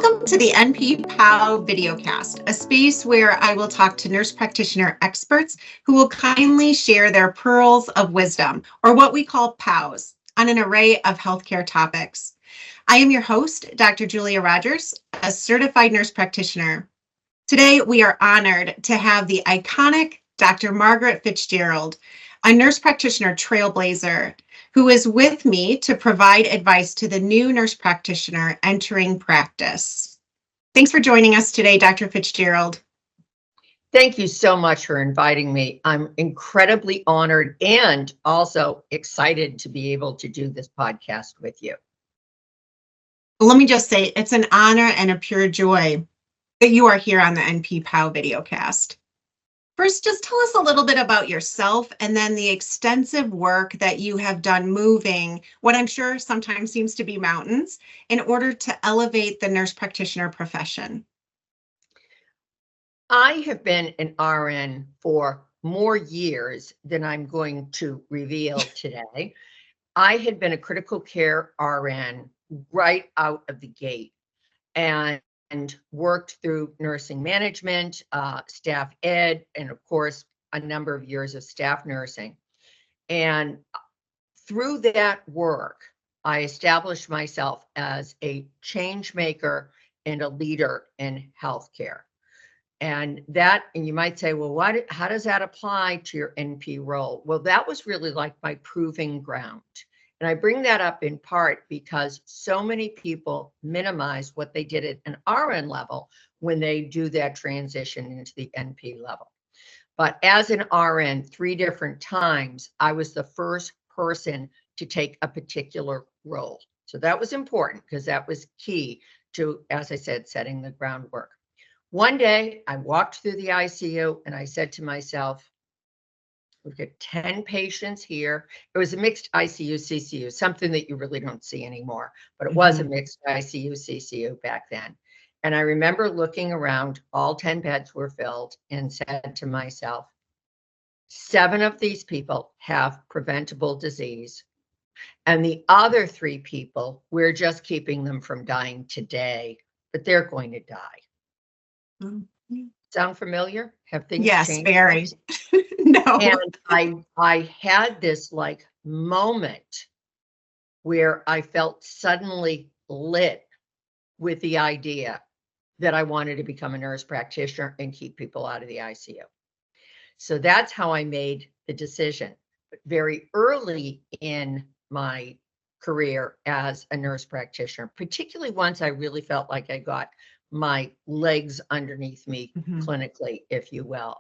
Welcome to the NP POW Videocast, a space where I will talk to nurse practitioner experts who will kindly share their pearls of wisdom, or what we call POWs, on an array of healthcare topics. I am your host, Dr. Julia Rogers, a certified nurse practitioner. Today, we are honored to have the iconic Dr. Margaret Fitzgerald, a nurse practitioner trailblazer, who is with me to provide advice to the new nurse practitioner entering practice. Thanks for joining us today, Dr. Fitzgerald. Thank you so much for inviting me. I'm incredibly honored and also excited to be able to do this podcast with you. Let me just say, it's an honor and a pure joy that you are here on the NP POW Videocast. First, just tell us a little bit about yourself and then the extensive work that you have done moving what I'm sure sometimes seems to be mountains in order to elevate the nurse practitioner profession. I have been an RN for more years than I'm going to reveal today. I had been a critical care RN right out of the gate and worked through nursing management, staff ed, and of course, a number of years of staff nursing. And through that work, I established myself as a change maker and a leader in healthcare. And you might say, well, how does that apply to your NP role? Well, that was really like my proving ground. And I bring that up in part because so many people minimize what they did at an RN level when they do that transition into the NP level. But as an RN, 3 different times, I was the first person to take a particular role. So that was important because that was key to, as I said, setting the groundwork. One day I walked through the ICU and I said to myself, we've got 10 patients here. It was a mixed ICU, CCU, something that you really don't see anymore, but it was a mixed ICU, CCU back then. And I remember looking around, all 10 beds were filled, and said to myself, 7 of these people have preventable disease. And the other 3 people, we're just keeping them from dying today, but they're going to die. Mm-hmm. Sound familiar? Have things changed? Yes, very. No. And I had this like moment where I felt suddenly lit with the idea that I wanted to become a nurse practitioner and keep people out of the ICU. So that's how I made the decision. But very early in my career as a nurse practitioner, particularly once I really felt like I got my legs underneath me clinically, if you will,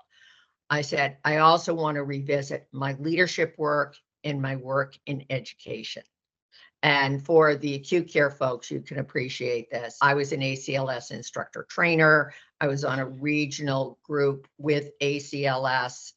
I said, I also want to revisit my leadership work and my work in education. And for the acute care folks, you can appreciate this. I was an ACLS instructor trainer. I was on a regional group with ACLS,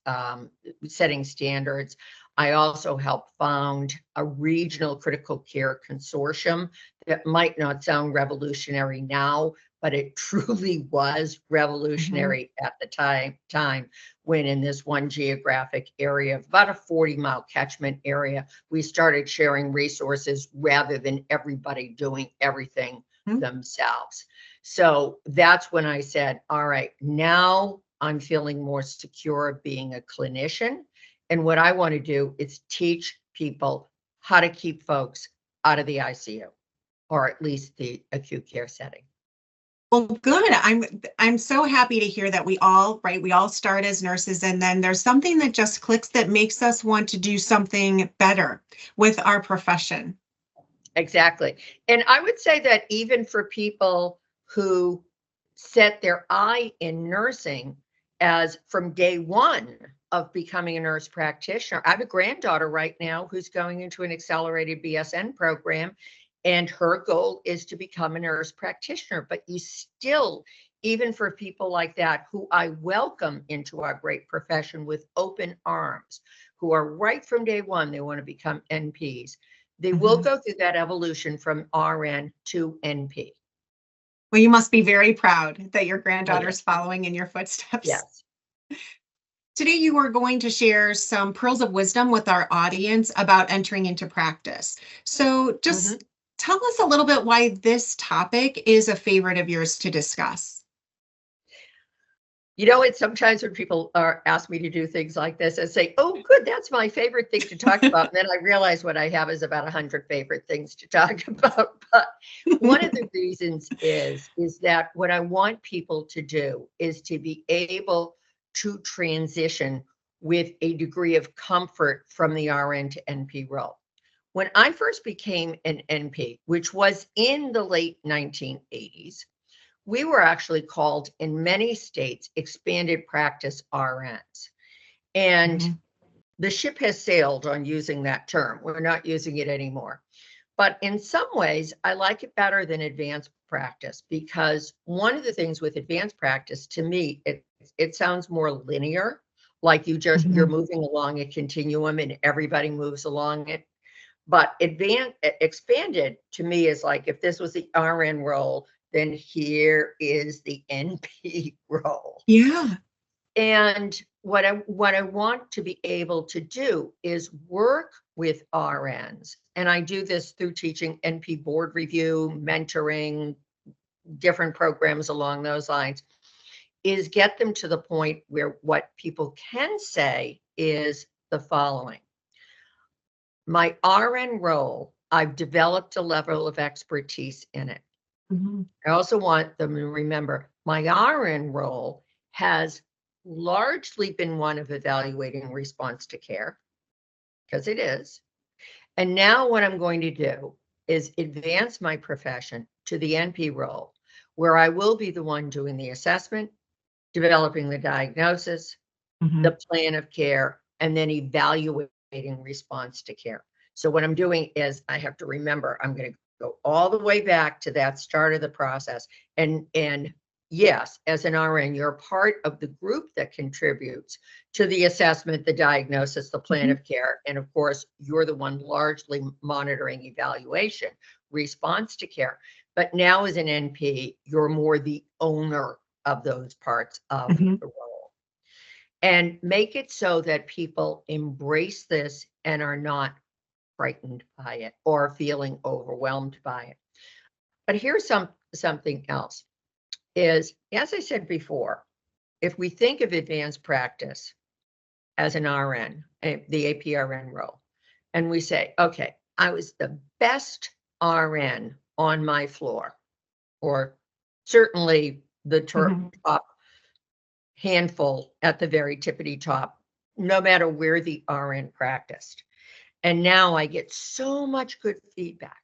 setting standards. I also helped found a regional critical care consortium that might not sound revolutionary now, but it truly was revolutionary at the time when in this one geographic area of about a 40-mile catchment area, we started sharing resources rather than everybody doing everything themselves. So that's when I said, all right, now I'm feeling more secure being a clinician. And what I want to do is teach people how to keep folks out of the ICU, or at least the acute care setting. Well, good. I'm so happy to hear that we all start as nurses, and then there's something that just clicks that makes us want to do something better with our profession. Exactly. And I would say that even for people who set their eye in nursing as from day one of becoming a nurse practitioner, I have a granddaughter right now who's going into an accelerated BSN program. And her goal is to become a nurse practitioner. But you still, even for people like that, who I welcome into our great profession with open arms, who are right from day one, they want to become NPs. They will go through that evolution from RN to NP. Well, you must be very proud that your granddaughter's following in your footsteps. Yes. Today, you are going to share some pearls of wisdom with our audience about entering into practice. So just Tell us a little bit why this topic is a favorite of yours to discuss. You know, it's sometimes when people ask me to do things like this, I say, oh, good, that's my favorite thing to talk about. And then I realize what I have is about 100 favorite things to talk about. But one of the reasons is that what I want people to do is to be able to transition with a degree of comfort from the RN to NP role. When I first became an NP, which was in the late 1980s, we were actually called in many states expanded practice RNs. And the ship has sailed on using that term. We're not using it anymore. But in some ways, I like it better than advanced practice, because one of the things with advanced practice, to me, it sounds more linear, like you're moving along a continuum and everybody moves along it. But expanded to me is like, if this was the RN role, then here is the NP role. Yeah. And what I want to be able to do is work with RNs. And I do this through teaching NP board review, mentoring, different programs along those lines, is get them to the point where what people can say is the following. My RN role, I've developed a level of expertise in it. I also want them to remember my RN role has largely been one of evaluating response to care, because it is. And now what I'm going to do is advance my profession to the NP role, where I will be the one doing the assessment, developing the diagnosis, the plan of care, and then evaluating response to care. So what I'm doing is I have to remember, I'm going to go all the way back to that start of the process. And yes, as an RN, you're part of the group that contributes to the assessment, the diagnosis, the plan of care. And of course, you're the one largely monitoring evaluation, response to care. But now as an NP, you're more the owner of those parts of the role. And make it so that people embrace this and are not frightened by it or feeling overwhelmed by it. But here's something else is, as I said before, if we think of advanced practice as an RN, the APRN role, and we say, okay, I was the best RN on my floor, or certainly the top handful at the very tippity top, no matter where the RN practiced. And now I get so much good feedback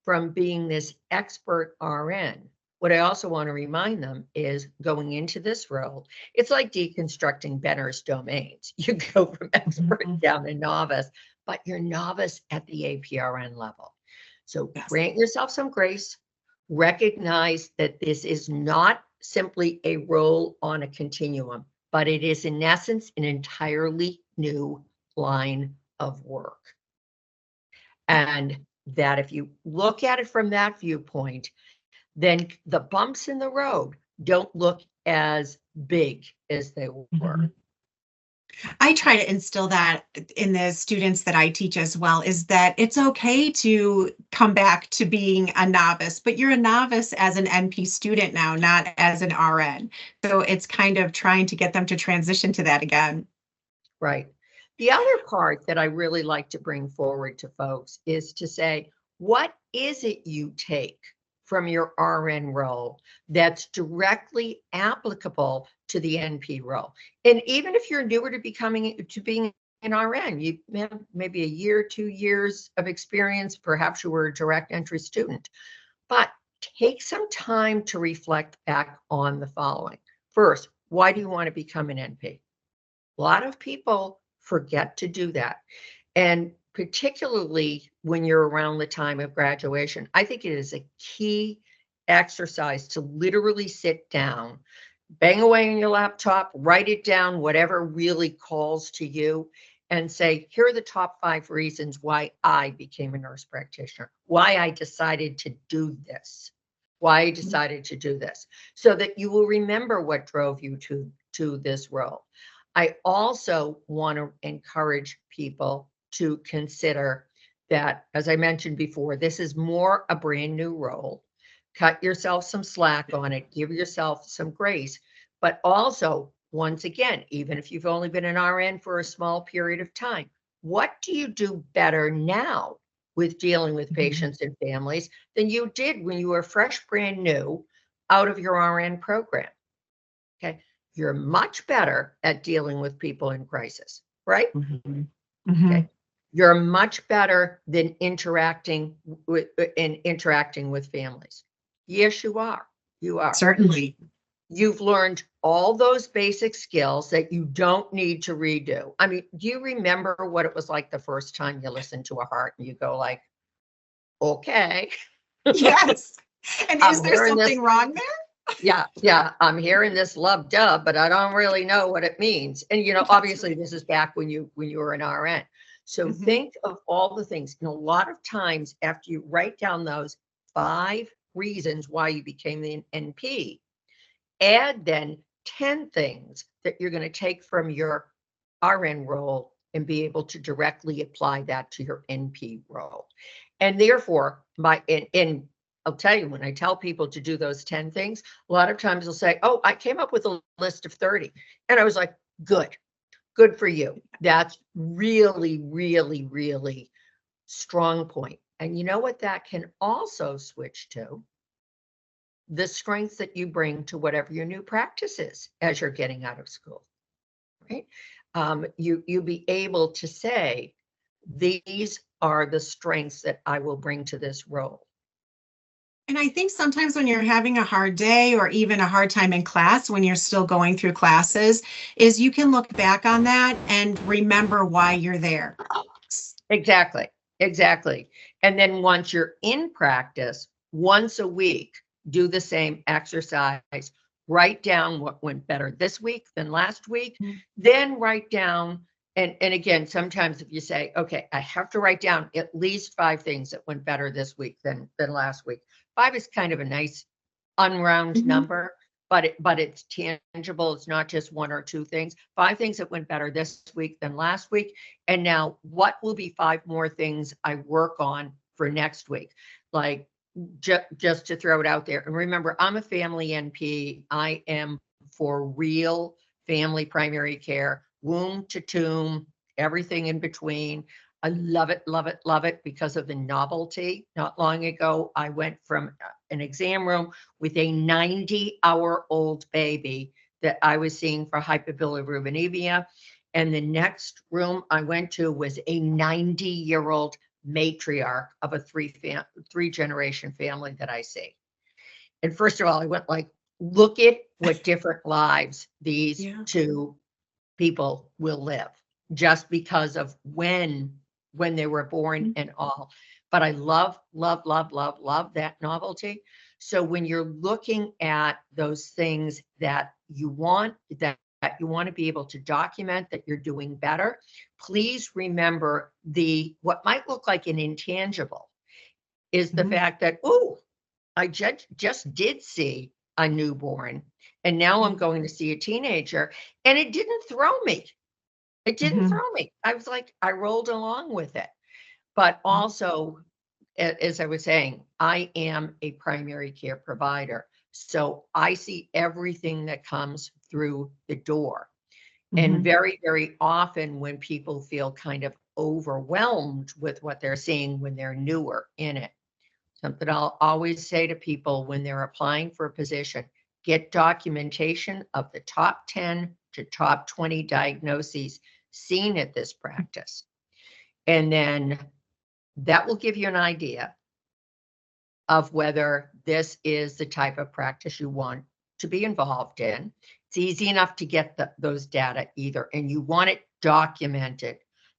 from being this expert RN. What I also want to remind them is going into this role, it's like deconstructing Benner's domains. You go from expert down to novice, but you're novice at the APRN level. So grant yourself some grace, recognize that this is not simply a role on a continuum, but it is in essence an entirely new line of work. And that if you look at it from that viewpoint, then the bumps in the road don't look as big as they were. I try to instill that in the students that I teach as well, is that it's okay to come back to being a novice, but you're a novice as an NP student now, not as an RN. So it's kind of trying to get them to transition to that again. Right. The other part that I really like to bring forward to folks is to say, what is it you take from your RN role that's directly applicable to the NP role? And even if you're newer to being an RN, you have maybe a year, 2 years of experience, perhaps you were a direct entry student, but take some time to reflect back on the following. First, why do you want to become an NP? A lot of people forget to do that. And particularly when you're around the time of graduation, I think it is a key exercise to literally sit down, bang away on your laptop, write it down, whatever really calls to you, and say, here are the top 5 reasons why I became a nurse practitioner, why I decided to do this, so that you will remember what drove you to this role. I also want to encourage people to consider that, as I mentioned before, this is more a brand new role. Cut yourself some slack on it, give yourself some grace, but also, once again, even if you've only been an RN for a small period of time, what do you do better now with dealing with patients and families than you did when you were fresh, brand new out of your RN program? Okay. You're much better at dealing with people in crisis, right? Okay. You're much better than interacting with families. Yes, you are. You are. Certainly. You've learned all those basic skills that you don't need to redo. I mean, do you remember what it was like the first time you listened to a heart and you go like, okay. Yes. And is there something wrong there? Yeah, I'm hearing this love dub, but I don't really know what it means. And obviously this is back when you were an RN. So think of all the things. And a lot of times after you write down those 5 reasons why you became the NP, add then 10 things that you're going to take from your RN role and be able to directly apply that to your NP role. And therefore, I'll tell you, when I tell people to do those 10 things, a lot of times they'll say, oh, I came up with a list of 30. And I was like, good for you. That's really, really, really strong point. And you know what that can also switch to? The strengths that you bring to whatever your new practice is as you're getting out of school, right? You'll be able to say, these are the strengths that I will bring to this role. And I think sometimes when you're having a hard day or even a hard time in class, when you're still going through classes, is you can look back on that and remember why you're there. Exactly. And then once you're in practice, once a week, do the same exercise. Write down what went better this week than last week. Then write down, and again, sometimes if you say, okay, I have to write down at least 5 things that went better this week than last week. 5 is kind of a nice unround number, but it's tangible. It's not just 1 or 2 things. 5 things that went better this week than last week. And now what will be 5 more things I work on for next week? Like, just to throw it out there. And remember, I'm a family NP. I am for real family primary care, womb to tomb, everything in between. I love it because of the novelty. Not long ago, I went from an exam room with a 90-hour-old baby that I was seeing for hyperbilirubinemia. And the next room I went to was a 90-year-old matriarch of a 3-generation family that I see. And first of all, I went like, look at what different lives these 2 people will live just because of when they were born and all. But I love that novelty. So when you're looking at those things that you want to be able to document that you're doing better, please remember what might look like an intangible is the fact that, oh, I just did see a newborn and now I'm going to see a teenager, and it didn't throw me. I was like, I rolled along with it. But also, as I was saying, I am a primary care provider. So I see everything that comes through the door. And very, very often when people feel kind of overwhelmed with what they're seeing when they're newer in it, something I'll always say to people when they're applying for a position, get documentation of the top 10 to top 20 diagnoses seen at this practice. And then that will give you an idea of whether this is the type of practice you want to be involved in. It's easy enough to get those data either, and you want it documented.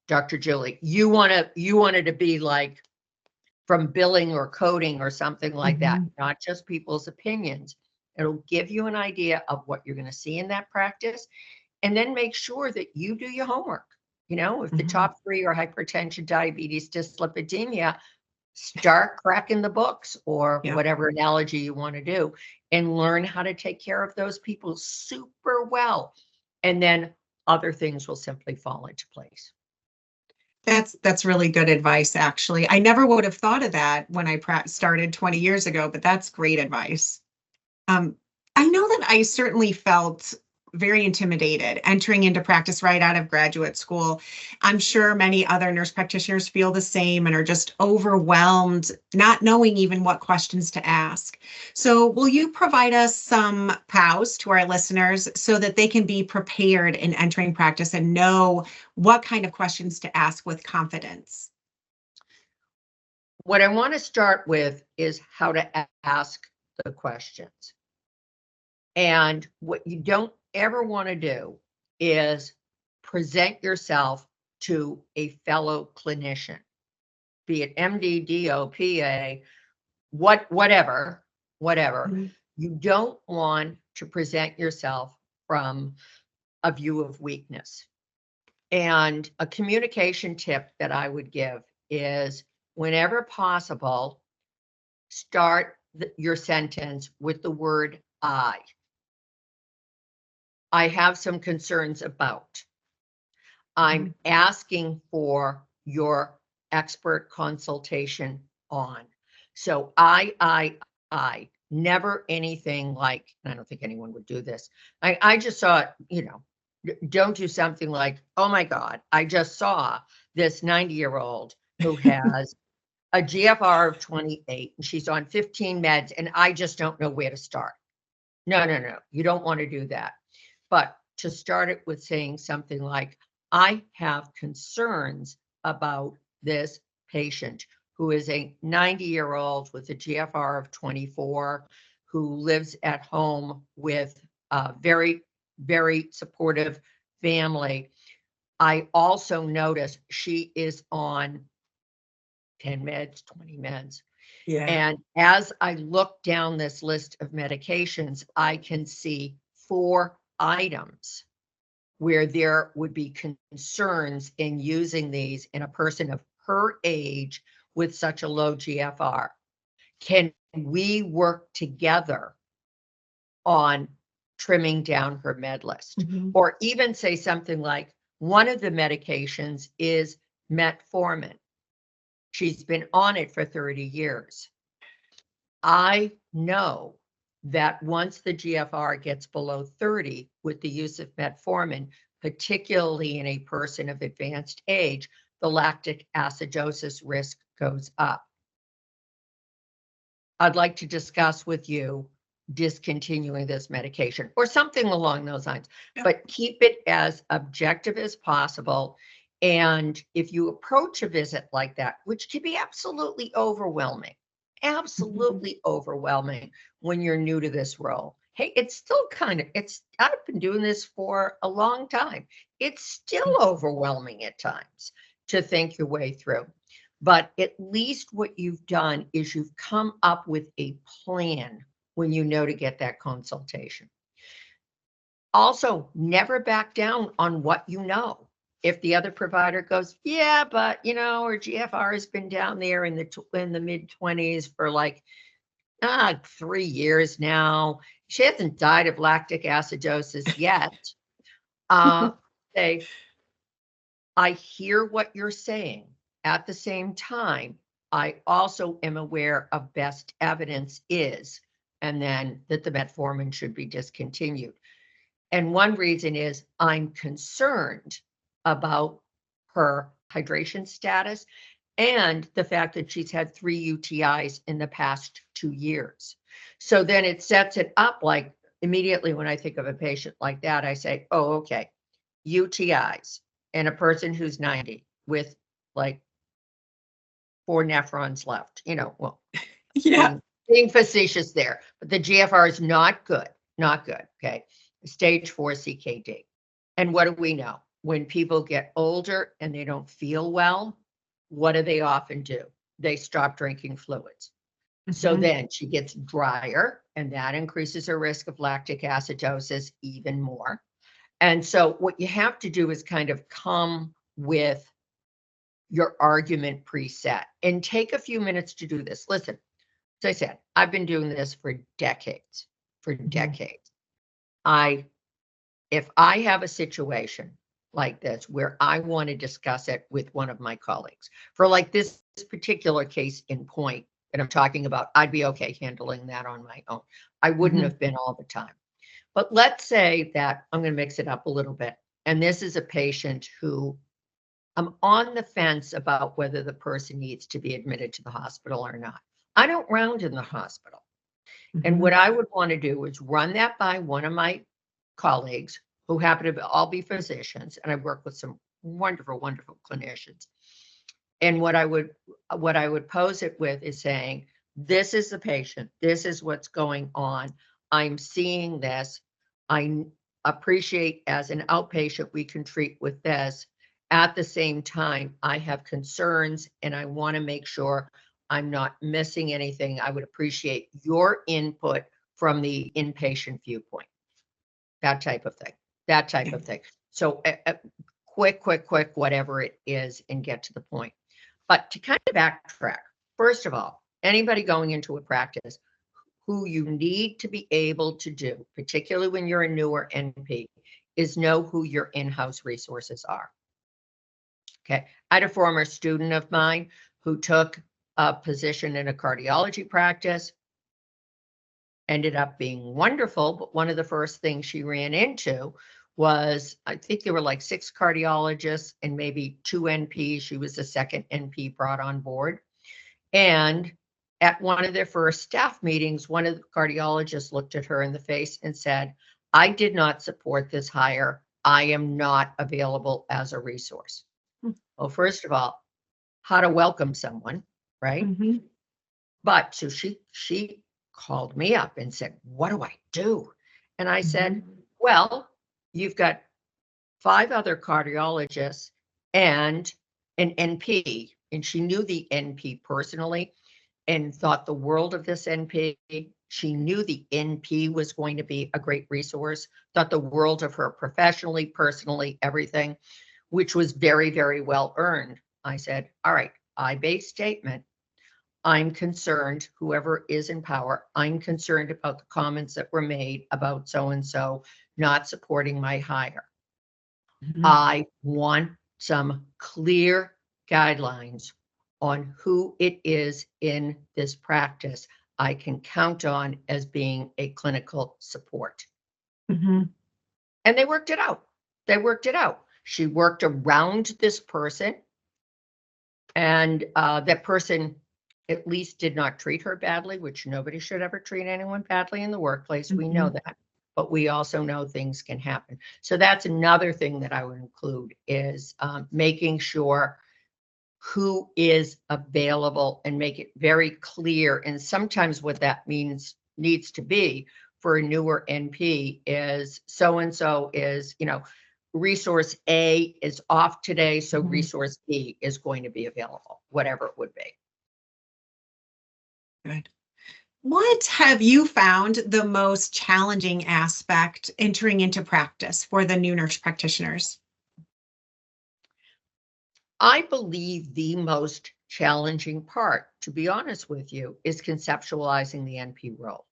Dr. Julie, you want it to be like from billing or coding or something like that, not just people's opinions. It'll give you an idea of what you're going to see in that practice, and then make sure that you do your homework. If the top 3 are hypertension, diabetes, dyslipidemia, start cracking the books or whatever analogy you want to do, and learn how to take care of those people super well. And then other things will simply fall into place. That's really good advice, actually. I never would have thought of that when I started 20 years ago, but that's great advice. Um, I know that I certainly felt very intimidated entering into practice right out of graduate school. I'm sure many other nurse practitioners feel the same and are just overwhelmed, not knowing even what questions to ask. So, will you provide us some POWs to our listeners so that they can be prepared in entering practice and know what kind of questions to ask with confidence? What I want to start with is how to ask the questions. And what you don't ever want to do is present yourself to a fellow clinician, be it MD, DO, PA, whatever. Mhm. You don't want to present yourself from a view of weakness. And a communication tip that I would give is whenever possible, start your sentence with the word I. I have some concerns about. I'm asking for your expert consultation on. So I, never anything like, and I don't think anyone would do this. I just saw it, don't do something like, oh my God, I just saw this 90-year-old who has a GFR of 28 and she's on 15 meds and I just don't know where to start. No. You don't want to do that. But to start it with saying something like, I have concerns about this patient who is a 90-year-old with a GFR of 24 who lives at home with a very, very supportive family. I also notice she is on 10 meds, 20 meds. Yeah. And as I look down this list of medications, I can see 4 items where there would be concerns in using these in a person of her age with such a low GFR. Can we work together on trimming down her med list? Mhm. Or even say something like, one of the medications is metformin. She's been on it for 30 years. I know that once the GFR gets below 30 with the use of metformin, particularly in a person of advanced age, the lactic acidosis risk goes up. I'd like to discuss with you discontinuing this medication or something along those lines, but keep it as objective as possible. And if you approach a visit like that, which can be absolutely overwhelming when you're new to this role. Hey, it's still I've been doing this for a long time. It's still overwhelming at times to think your way through. But at least what you've done is you've come up with a plan when you know to get that consultation. Also, never back down on what you know. If the other provider goes, yeah, but her GFR has been down there in the mid 20s for like 3 years now. She hasn't died of lactic acidosis yet. Say, I hear what you're saying. At the same time, I also am aware of best evidence is, and then that the metformin should be discontinued. And one reason is I'm concerned about her hydration status and the fact that she's had 3 UTIs in the past 2 years. So then it sets it up like immediately when I think of a patient like that, I say, oh, okay, UTIs and a person who's 90 with like 4 nephrons left, Yeah. being facetious there, but the GFR is not good, okay? Stage 4 CKD. And what do we know? When people get older and they don't feel well, what do they often do? They stop drinking fluids. So then she gets drier, and that increases her risk of lactic acidosis even more. And so what you have to do is kind of come with your argument preset and take a few minutes to do this. Listen, as I said, I've been doing this for decades, If I have a situation like this where I want to discuss it with one of my colleagues. For like this particular case in point that I'm talking about, I'd be okay handling that on my own. I wouldn't have been all the time. But let's say that I'm going to mix it up a little bit. And this is a patient who I'm on the fence about whether the person needs to be admitted to the hospital or not. I don't round in the hospital. And what I would want to do is run that by one of my colleagues who happen to all be physicians, and I work with some wonderful, wonderful clinicians. And what I would pose it with is saying, this is the patient, this is what's going on. I'm seeing this. I appreciate as an outpatient, we can treat with this. At the same time, I have concerns and I want to make sure I'm not missing anything. I would appreciate your input from the inpatient viewpoint. That type of thing. That type of thing. So quick, whatever it is, and get to the point. But to kind of backtrack, first of all, anybody going into a practice, who you need to be able to do, particularly when you're a newer NP, is know who your in-house resources are. Okay. I had a former student of mine who took a position in a cardiology practice, ended up being wonderful, but one of the first things she ran into was, I think there were like 6 cardiologists and maybe 2 NPs. She was the second NP brought on board. And at one of their first staff meetings, one of the cardiologists looked at her in the face and said, I did not support this hire. I am not available as a resource. Well, first of all, how to welcome someone, right? But so she called me up and said, what do I do? And I said, well, you've got 5 other cardiologists and an NP. And she knew the NP personally and thought the world of this NP. She knew the NP was going to be a great resource, thought the world of her professionally, personally, everything, which was very, very well earned. I said, all right, I-based statement. I'm concerned, whoever is in power, I'm concerned about the comments that were made about so-and-so not supporting my hire. I want some clear guidelines on who it is in this practice I can count on as being a clinical support. And they worked it out. They worked it out. She worked around this person, and that person at least did not treat her badly, which nobody should ever treat anyone badly in the workplace. We know that, but we also know things can happen. So that's another thing that I would include is making sure who is available and make it very clear. And sometimes what that means needs to be for a newer NP is so-and-so is, resource A is off today, so resource B is going to be available, whatever it would be. Good. What have you found the most challenging aspect entering into practice for the new nurse practitioners? I believe the most challenging part, to be honest with you, is conceptualizing the NP role.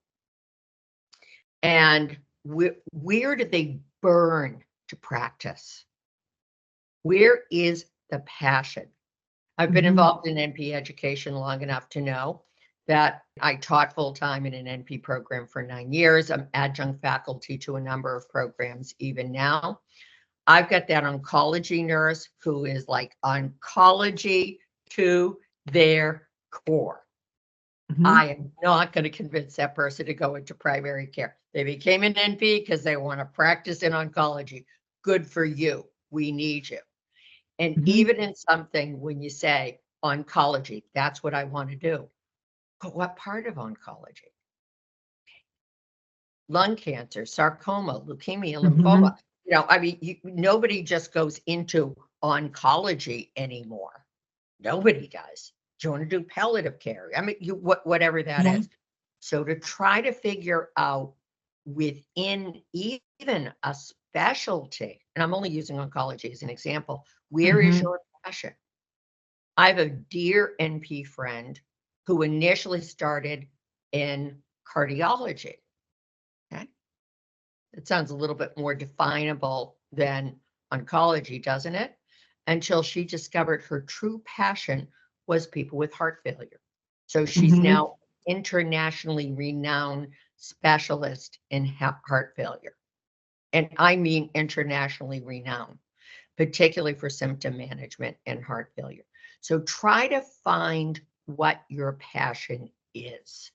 And where do they burn to practice? Where is the passion? I've been involved in NP education long enough to know that I taught full-time in an NP program for 9 years. I'm adjunct faculty to a number of programs even now. I've got that oncology nurse who is like oncology to their core. I am not going to convince that person to go into primary care. They became an NP because they want to practice in oncology. Good for you. We need you. And even in something, when you say oncology, that's what I want to do. But what part of oncology? Lung cancer, sarcoma, leukemia, lymphoma. Nobody just goes into oncology anymore. Nobody does. Do you want to do palliative care? Whatever that is. So to try to figure out within even a specialty, and I'm only using oncology as an example, where is your passion? I have a dear NP friend who initially started in cardiology. Okay. It sounds a little bit more definable than oncology, doesn't it? Until she discovered her true passion was people with heart failure. So she's Mhm. now internationally renowned specialist in heart failure. And I mean internationally renowned, particularly for symptom management and heart failure. So try to find what your passion is.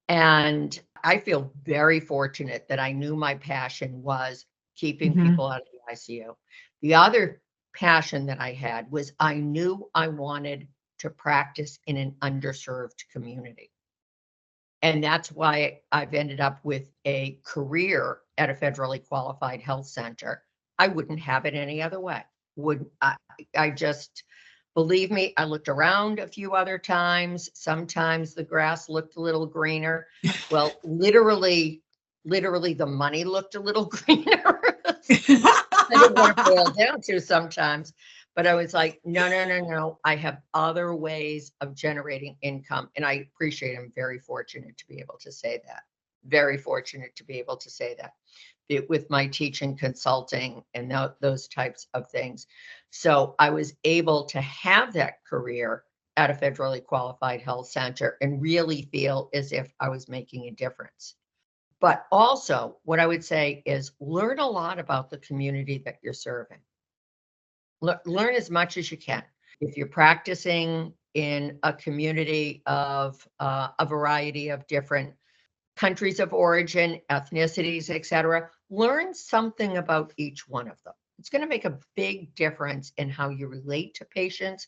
And I feel very fortunate that I knew my passion was keeping Mhm. people out of the ICU. The other passion that I had was I knew I wanted to practice in an underserved community. And that's why I've ended up with a career at a federally qualified health center. I wouldn't have it any other way. I just, believe me, I looked around a few other times. Sometimes the grass looked a little greener. Well, literally the money looked a little greener. I didn't want to boil down to sometimes, but I was like, no. I have other ways of generating income. And I appreciate, I'm very fortunate to be able to say that. Very fortunate to be able to say that with my teaching, consulting, and those types of things. So I was able to have that career at a federally qualified health center and really feel as if I was making a difference. But also, what I would say is learn a lot about the community that you're serving. Learn as much as you can. If you're practicing in a community of a variety of different countries of origin, ethnicities, etc., learn something about each one of them. It's going to make a big difference in how you relate to patients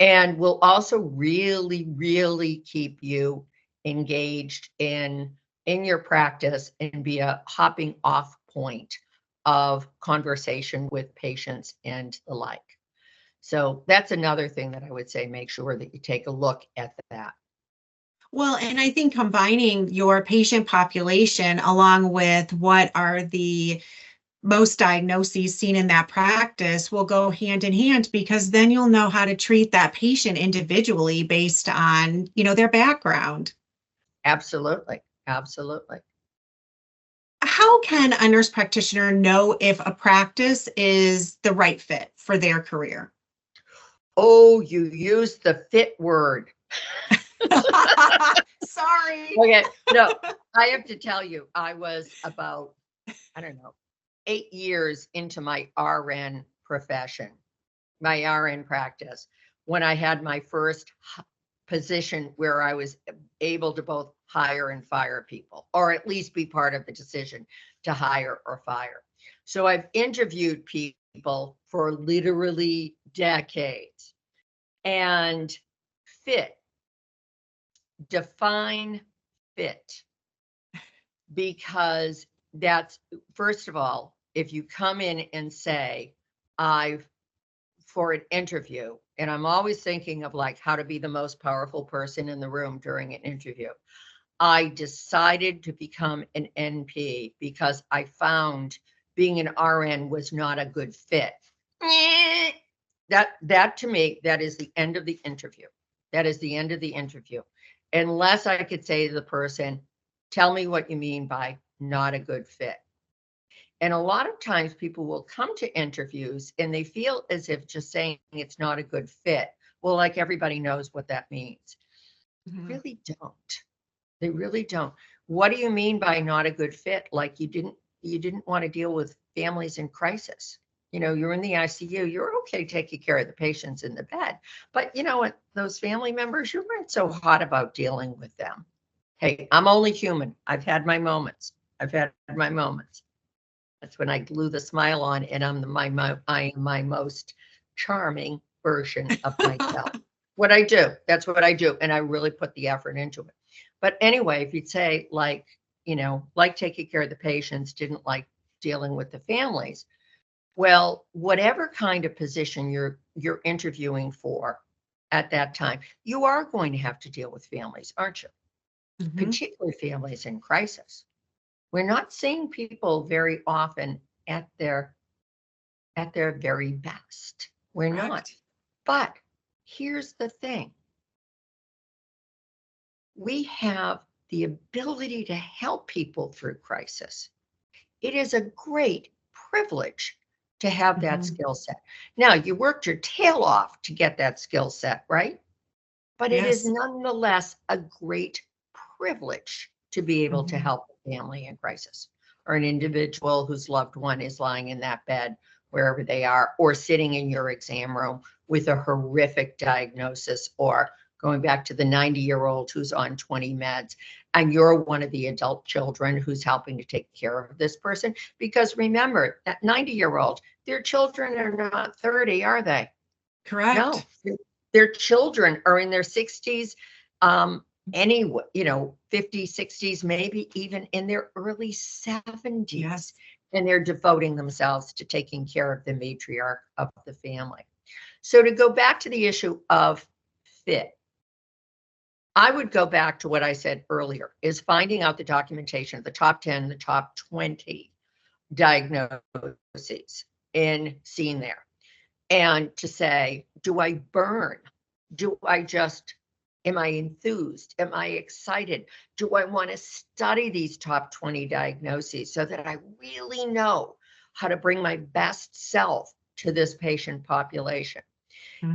and will also really, really keep you engaged in your practice and be a hopping off point of conversation with patients and the like. So that's another thing that I would say, make sure that you take a look at that. Well, and I think combining your patient population along with what are the most diagnoses seen in that practice will go hand in hand, because then you'll know how to treat that patient individually based on, their background. Absolutely. Absolutely. How can a nurse practitioner know if a practice is the right fit for their career? Oh, you used the fit word. Sorry. Okay. No, I have to tell you, I was about, I don't know, 8 years into my RN profession, my RN practice, when I had my first position where I was able to both hire and fire people, or at least be part of the decision to hire or fire. So I've interviewed people for literally decades. And fit, define fit, because that's, first of all, if you come in and say, I've, for an interview, and I'm always thinking of like how to be the most powerful person in the room during an interview. I decided to become an NP because I found being an RN was not a good fit. That to me, that is the end of the interview. That is the end of the interview. Unless I could say to the person, tell me what you mean by not a good fit. And a lot of times people will come to interviews and they feel as if just saying it's not a good fit, well, like everybody knows what that means. They Mhm. really don't. They really don't. What do you mean by not a good fit? Like you didn't want to deal with families in crisis. You're in the ICU, you're okay taking care of the patients in the bed. But you know what? Those family members, you weren't so hot about dealing with them. Hey, I'm only human. I've had my moments. I've had my moments. That's when I glue the smile on and I am my most charming version of myself. What I do, that's what I do. And I really put the effort into it. But anyway, if you'd say like taking care of the patients, didn't like dealing with the families. Well, whatever kind of position you're interviewing for at that time, you are going to have to deal with families, aren't you? Mhm. Particularly families in crisis. We're not seeing people very often at their very best. We're not. Correct. But here's the thing. We have the ability to help people through crisis. It is a great privilege to have that skill set. Now, you worked your tail off to get that skill set, right? But it is nonetheless a great privilege to be able to help a family in crisis, or an individual whose loved one is lying in that bed, wherever they are, or sitting in your exam room with a horrific diagnosis, or going back to the 90-year-old who's on 20 meds, and you're one of the adult children who's helping to take care of this person. Because remember, that 90-year-old, their children are not 30, are they? Correct. No, their children are in their 60s, anyway, 50s, 60s, maybe even in their early 70s. Yes. And they're devoting themselves to taking care of the matriarch of the family. So to go back to the issue of fit, I would go back to what I said earlier, is finding out the documentation of the top 10, the top 20 diagnoses in seen there. And to say, do I burn? Am I enthused? Am I excited? Do I want to study these top 20 diagnoses so that I really know how to bring my best self to this patient population?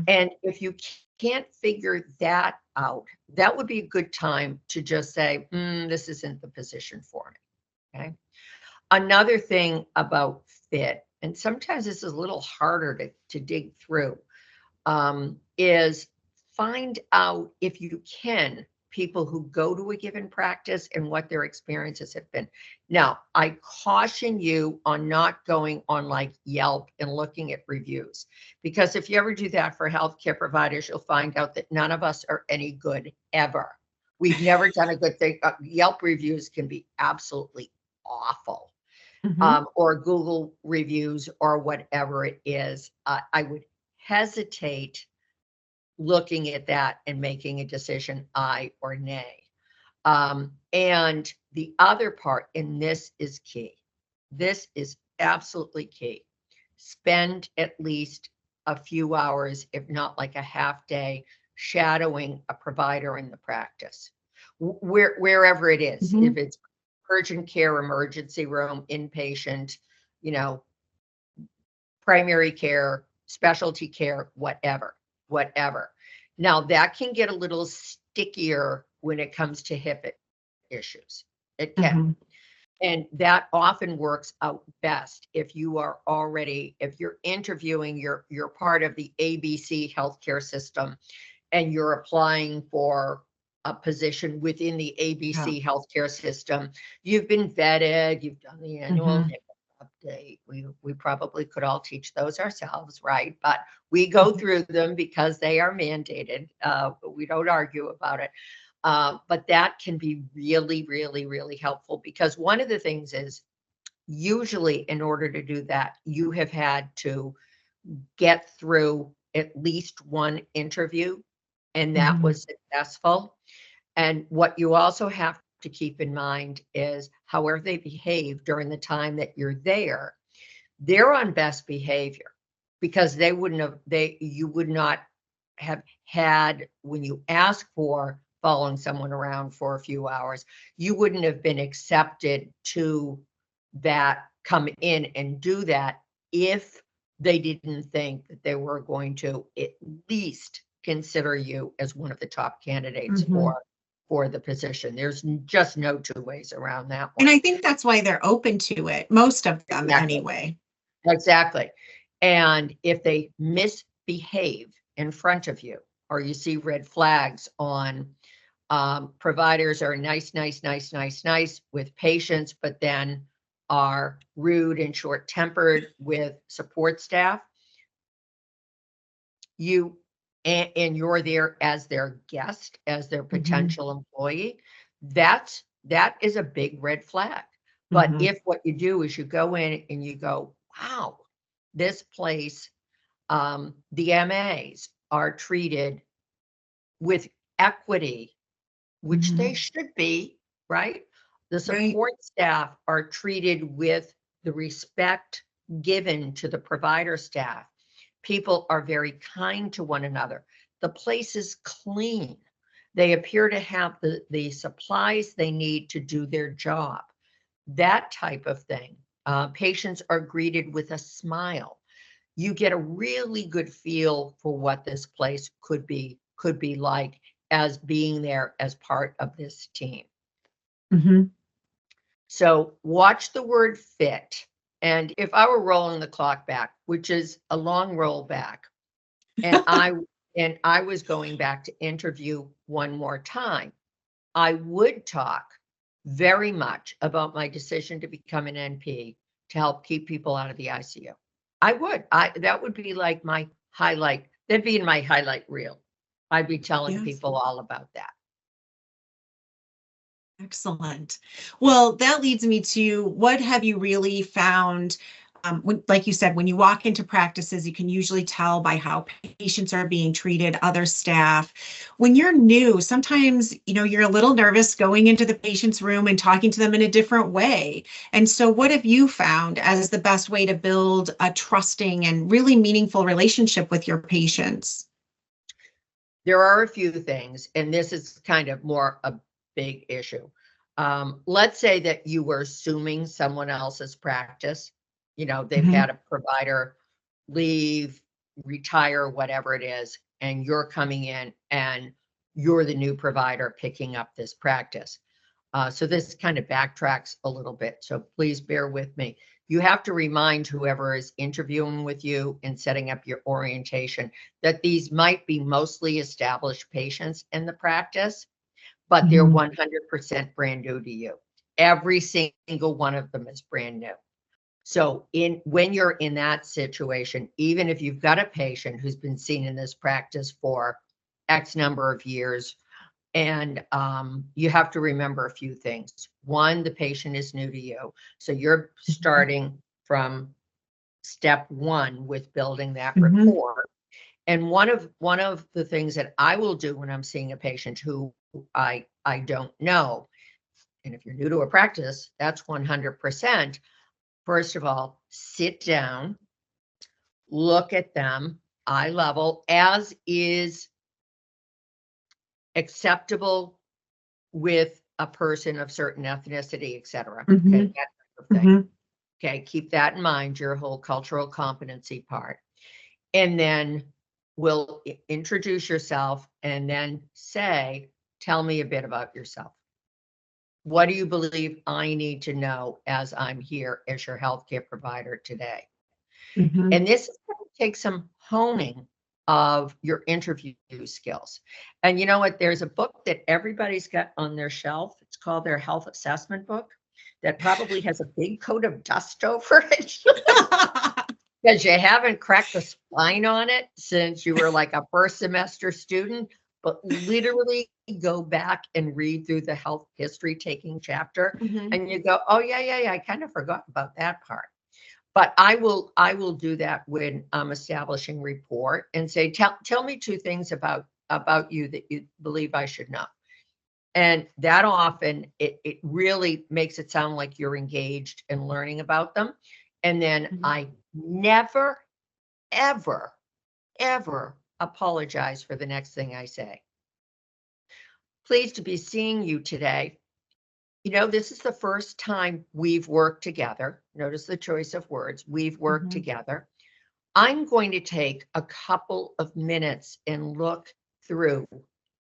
And if you can't figure that out, that would be a good time to just say, this isn't the position for me. Okay. Another thing about fit, and sometimes this is a little harder to dig through, is find out, if you can, people who go to a given practice and what their experiences have been. Now, I caution you on not going on like Yelp and looking at reviews, because if you ever do that for healthcare providers, you'll find out that none of us are any good ever. We've never done a good thing. Yelp reviews can be absolutely awful. Or Google reviews or whatever it is. I would hesitate looking at that and making a decision, aye or nay. And the other part, and this is key, this is absolutely key, spend at least a few hours, if not like a half day, shadowing a provider in the practice, wherever it is. If it's urgent care, emergency room, inpatient, primary care, specialty care, whatever. Now that can get a little stickier when it comes to hip issues. It can. And that often works out best if you're interviewing, you're part of the ABC healthcare system, and you're applying for a position within the ABC healthcare system. You've been vetted, you've done the annual update. We probably could all teach those ourselves, right? But we go through them because they are mandated. But we don't argue about it. But that can be really, really, really helpful, because one of the things is, usually in order to do that, you have had to get through at least one interview, and that was successful. And what you also have to keep in mind is, however they behave during the time that you're there, they're on best behavior, because you would not have had, when you ask for following someone around for a few hours, you wouldn't have been accepted to that, come in and do that, if they didn't think that they were going to at least consider you as one of the top candidates for the position. There's just no two ways around that one. And I think that's why they're open to it, most of them anyway. Exactly. And if they misbehave in front of you, or you see red flags on providers are nice with patients, but then are rude and short-tempered with support staff, and you're there as their guest, as their potential employee, that is a big red flag. But if what you do is you go in and you go, wow, this place, the MAs are treated with equity, which they should be, right? The support staff are treated with the respect given to the provider staff. People are very kind to one another. The place is clean. They appear to have the supplies they need to do their job. That type of thing. Patients are greeted with a smile. you get a really good feel for what this place could be like as being there as part of this team. Mhm. So watch the word fit. And if I were rolling the clock back, which is a long roll back, and I was going back to interview one more time, I would talk very much about my decision to become an NP to help keep people out of the ICU. I would. That would be like my highlight. That'd be in my highlight reel. I'd be telling Yes. people all about that. Excellent. Well, that leads me to what have you really found? Like you said, when you walk into practices, you can usually tell by how patients are being treated, other staff. When you're new, sometimes, you're a little nervous going into the patient's room and talking to them in a different way. And so what have you found as the best way to build a trusting and really meaningful relationship with your patients? There are a few things, and this is kind of more a big issue. Let's say that you were assuming someone else's practice. They've had a provider leave, retire, whatever it is, and you're coming in and you're the new provider picking up this practice. So this kind of backtracks a little bit. So please bear with me. You have to remind whoever is interviewing with you and setting up your orientation that these might be mostly established patients in the practice, but they're 100% brand new to you. Every single one of them is brand new. So when you're in that situation, even if you've got a patient who's been seen in this practice for X number of years, and you have to remember a few things. One, the patient is new to you. So you're starting from step one with building that rapport. And one of the things that I will do when I'm seeing a patient who I don't know, and if you're new to a practice, that's 100%. First of all, sit down, look at them, eye level, as is acceptable with a person of certain ethnicity, etc. Okay, that type of thing. Okay, keep that in mind, your whole cultural competency part. And then we'll introduce yourself and then say, tell me a bit about yourself. What do you believe I need to know as I'm here as your healthcare provider today? And this is going to take some honing of your interview skills. And you know what? There's a book that everybody's got on their shelf. It's called their health assessment book that probably has a big coat of dust over it because you haven't cracked the spine on it since you were like a first semester student. But literally go back and read through the health history taking chapter and you go, oh, yeah, I kind of forgot about that part. But I will do that when I'm establishing rapport and say, tell me two things about you that you believe I should know. And that often it really makes it sound like you're engaged in learning about them. And then I never, ever, ever apologize for the next thing I say. Pleased to be seeing you today. This is the first time we've worked together. Notice the choice of words. We've worked together. I'm going to take a couple of minutes and look through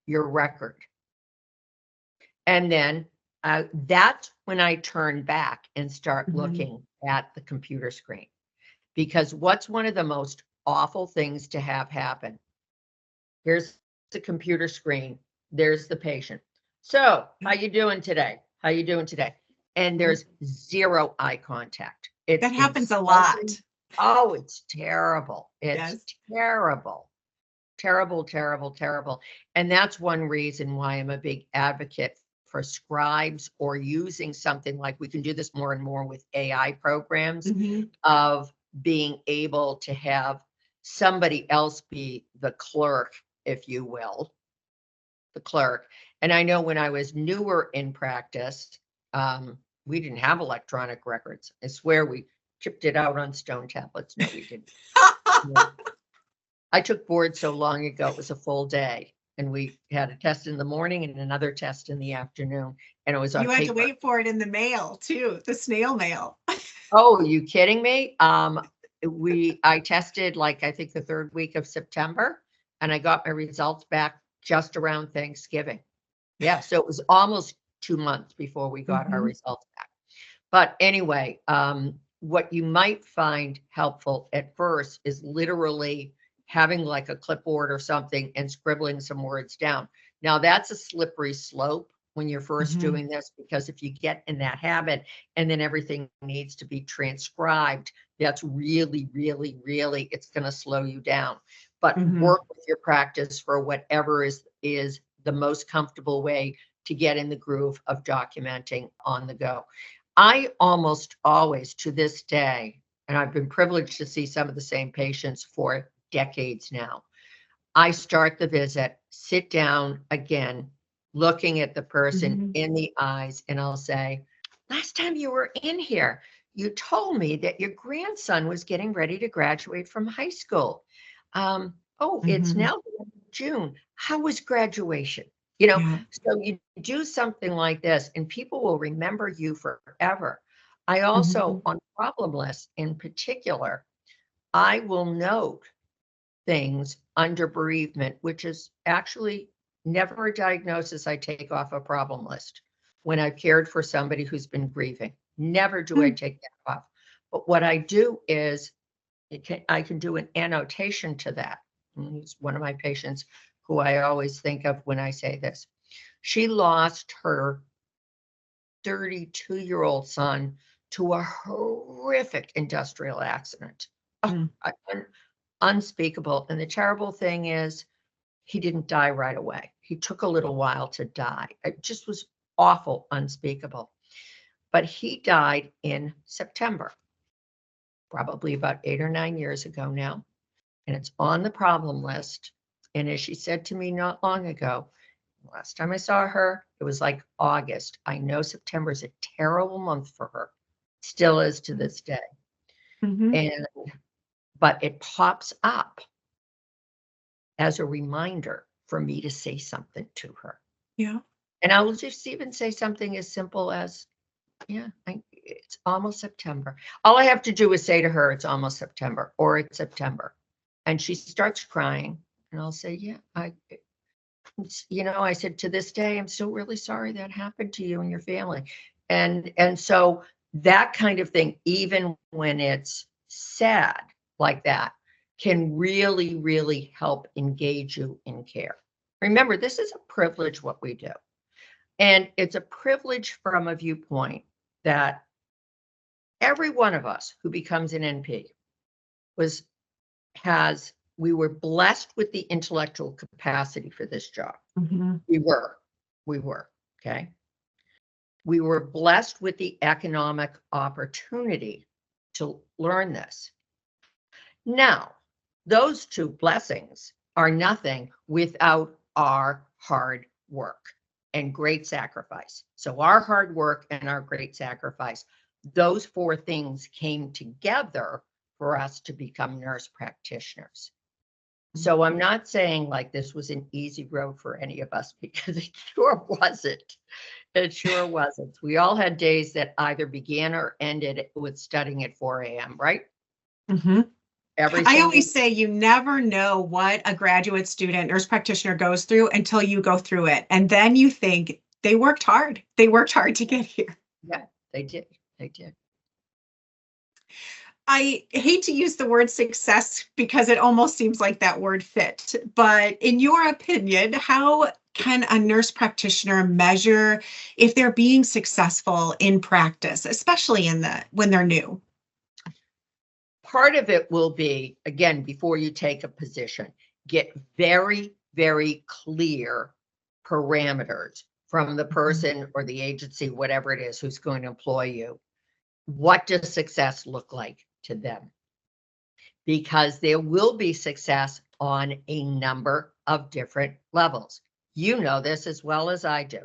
your record. And then that's when I turn back and start looking at the computer screen. Because what's one of the most awful things to have happen? Here's the computer screen. There's the patient. So, how you doing today? How you doing today? And there's zero eye contact. That happens a lot. Oh, it's terrible. It's terrible. Terrible, terrible, terrible. And that's one reason why I'm a big advocate for scribes or using something like we can do this more and more with AI programs of being able to have somebody else be the clerk, if you will, the clerk. And I know when I was newer in practice, we didn't have electronic records. I swear we chipped it out on stone tablets. No, we didn't. I took board so long ago, it was a full day. And we had a test in the morning and another test in the afternoon. And it was on You paper. had to wait for it in the mail too, the snail mail. Oh, are you kidding me? I tested like, I think the 3rd week of September, and I got my results back just around Thanksgiving. Yeah, so it was almost 2 months before we got our results back. But anyway, what you might find helpful at first is literally having like a clipboard or something and scribbling some words down. Now that's a slippery slope when you're first doing this, because if you get in that habit and then everything needs to be transcribed, that's really, really, really, it's going to slow you down. But work with your practice for whatever is the most comfortable way to get in the groove of documenting on the go. I almost always, to this day, and I've been privileged to see some of the same patients for decades now, I start the visit, sit down again, looking at the person in the eyes, and I'll say, last time you were in here, you told me that your grandson was getting ready to graduate from high school. It's now June. How was graduation? You know, so you do something like this and people will remember you forever. I also, on problem lists in particular, I will note things under bereavement, which is actually never a diagnosis I take off a problem list when I've cared for somebody who's been grieving. Never do I take that off. But what I do is I can do an annotation to that. He's one of my patients who I always think of when I say this. She lost her 32-year-old son to a horrific industrial accident. Unspeakable. And the terrible thing is he didn't die right away. He took a little while to die. It just was awful, unspeakable. But he died in September, probably about 8 or 9 years ago now. And it's on the problem list. And as she said to me not long ago, last time I saw her, it was like August. I know September is a terrible month for her. Still is to this day. But it pops up as a reminder for me to say something to her. Yeah. And I will just even say something as simple as, it's almost September. All I have to do is say to her, it's almost September, or it's September. And she starts crying. And I'll say, I said, to this day, I'm still really sorry that happened to you and your family. And so that kind of thing, even when it's sad like that, can really, really help engage you in care. Remember, this is a privilege what we do. And it's a privilege from a viewpoint that every one of us who becomes an NP we were blessed with the intellectual capacity for this job. We were, okay? We were blessed with the economic opportunity to learn this. Now, those two blessings are nothing without our hard work and great sacrifice. So our hard work and our great sacrifice, those 4 things came together for us to become nurse practitioners. So I'm not saying like this was an easy road for any of us, because it sure wasn't. It sure wasn't. We all had days that either began or ended with studying at 4 a.m., right? I always say you never know what a graduate student, nurse practitioner goes through until you go through it. And then you think they worked hard. They worked hard to get here. Yeah, they did. They did. I hate to use the word success because it almost seems like that word fit. But in your opinion, how can a nurse practitioner measure if they're being successful in practice, especially when they're new? Part of it will be, again, before you take a position, get very, very clear parameters from the person or the agency, whatever it is, who's going to employ you. What does success look like to them? Because there will be success on a number of different levels. You know this as well as I do.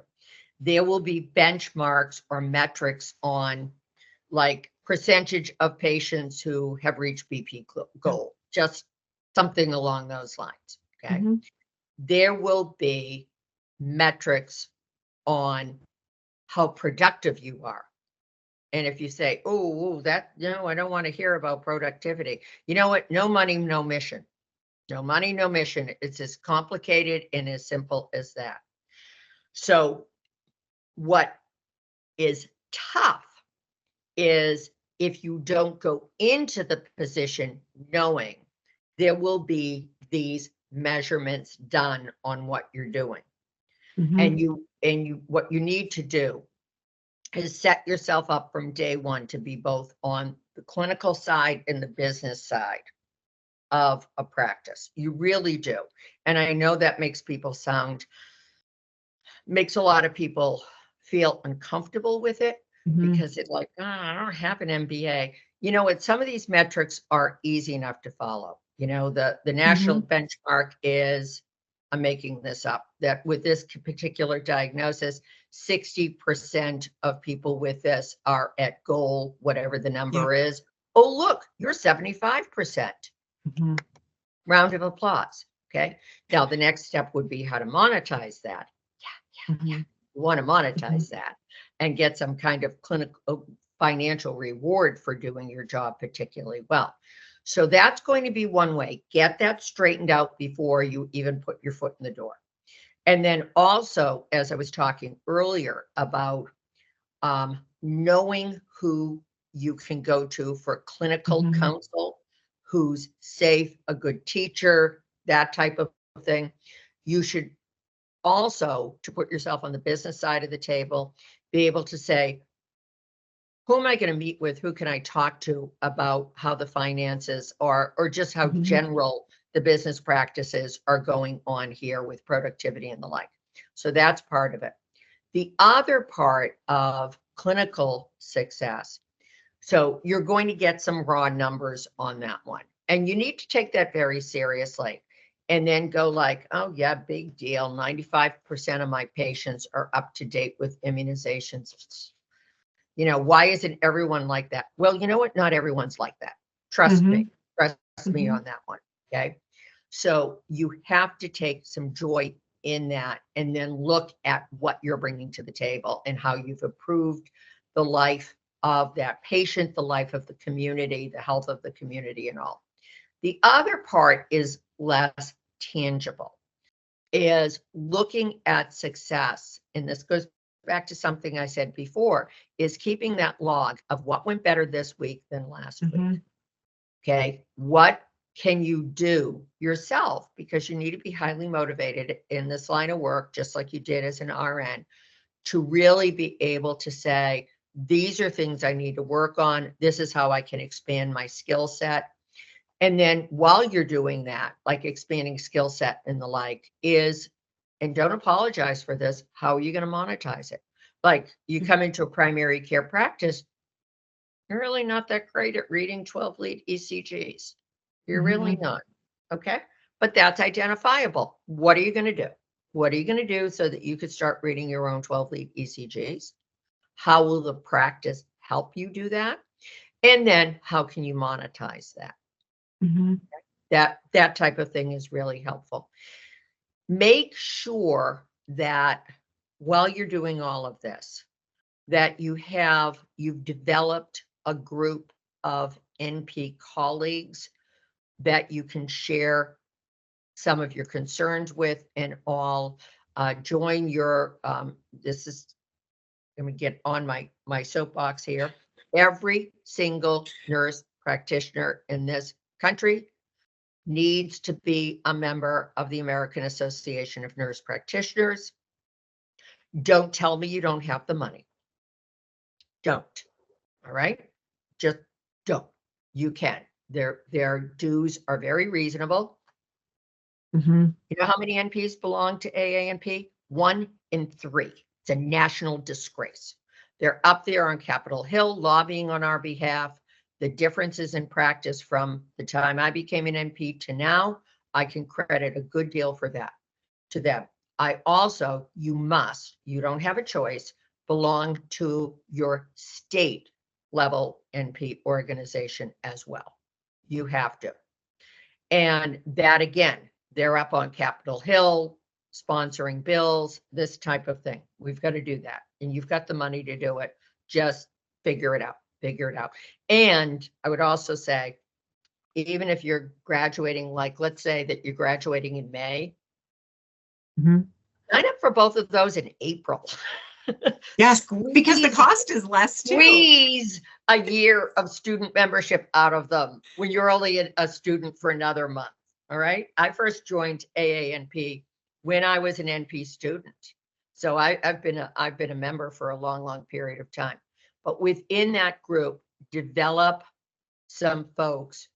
There will be benchmarks or metrics on like percentage of patients who have reached BP goal, just something along those lines, okay? There will be metrics on how productive you are. And if you say, oh, that, no, I don't want to hear about productivity. You know what? No money, no mission. No money, no mission. It's as complicated and as simple as that. So what is tough is if you don't go into the position knowing there will be these measurements done on what you're doing. And what you need to do is set yourself up from day one to be both on the clinical side and the business side of a practice. You really do. And I know that makes a lot of people feel uncomfortable with it because it's like, I don't have an MBA. You know what? Some of these metrics are easy enough to follow. You know, the national benchmark is, I'm making this up, that with this particular diagnosis, 60% of people with this are at goal, whatever the number is. Oh, look, you're 75%. Round of applause. Okay. Now, the next step would be how to monetize that. You want to monetize that and get some kind of clinical financial reward for doing your job particularly well. So that's going to be one way. Get that straightened out before you even put your foot in the door. And then also, as I was talking earlier about knowing who you can go to for clinical counsel, who's safe, a good teacher, that type of thing. You should also, to put yourself on the business side of the table, be able to say, who am I going to meet with? Who can I talk to about how the finances are, or just how general the business practices are going on here with productivity and the like. So that's part of it. The other part of clinical success, so you're going to get some raw numbers on that one. And you need to take that very seriously. And then go like, oh yeah, big deal. 95% of my patients are up to date with immunizations. You know, why isn't everyone like that? Well, you know what? Not everyone's like that. Trust me. Trust me on that one. Okay. So you have to take some joy in that and then look at what you're bringing to the table and how you've improved the life of that patient, the life of the community, the health of the community and all. The other part is less tangible, is looking at success. And this goes back to something I said before, is keeping that log of what went better this week than last week. Okay. What can you do yourself? Because you need to be highly motivated in this line of work, just like you did as an RN, to really be able to say, these are things I need to work on. This is how I can expand my skill set. And then while you're doing that, like expanding skill set and the like, is, and don't apologize for this, how are you going to monetize it? Like you come into a primary care practice, you're really not that great at reading 12 lead ECGs. You're really not. Okay. But that's identifiable. What are you going to do? What are you going to do so that you could start reading your own 12 lead ECGs? How will the practice help you do that? And then how can you monetize that? That type of thing is really helpful. Make sure that while you're doing all of this, that you've developed a group of NP colleagues that you can share some of your concerns with and all. Join your, this is, let me get on my soapbox here. Every single nurse practitioner in this country needs to be a member of the American Association of Nurse Practitioners. Don't tell me you don't have the money. Don't. All right? Just don't. You can. Their dues are very reasonable. You know how many NPs belong to AANP? 1 in 3. It's a national disgrace. They're up there on Capitol Hill lobbying on our behalf. The differences in practice from the time I became an NP to now, I can credit a good deal for that to them. I also, you don't have a choice, belong to your state level NP organization as well. You have to. And that again, they're up on Capitol Hill, sponsoring bills, this type of thing. We've got to do that. And you've got the money to do it. Just figure it out, figure it out. And I would also say, even if you're graduating, like, let's say that you're graduating in May, sign up for both of those in April. Yes, because the cost is less too. Squeeze a year of student membership out of them when you're only a student for another month. All right. I first joined AANP when I was an NP student. So I've been a member for a long, long period of time. But within that group, develop some folks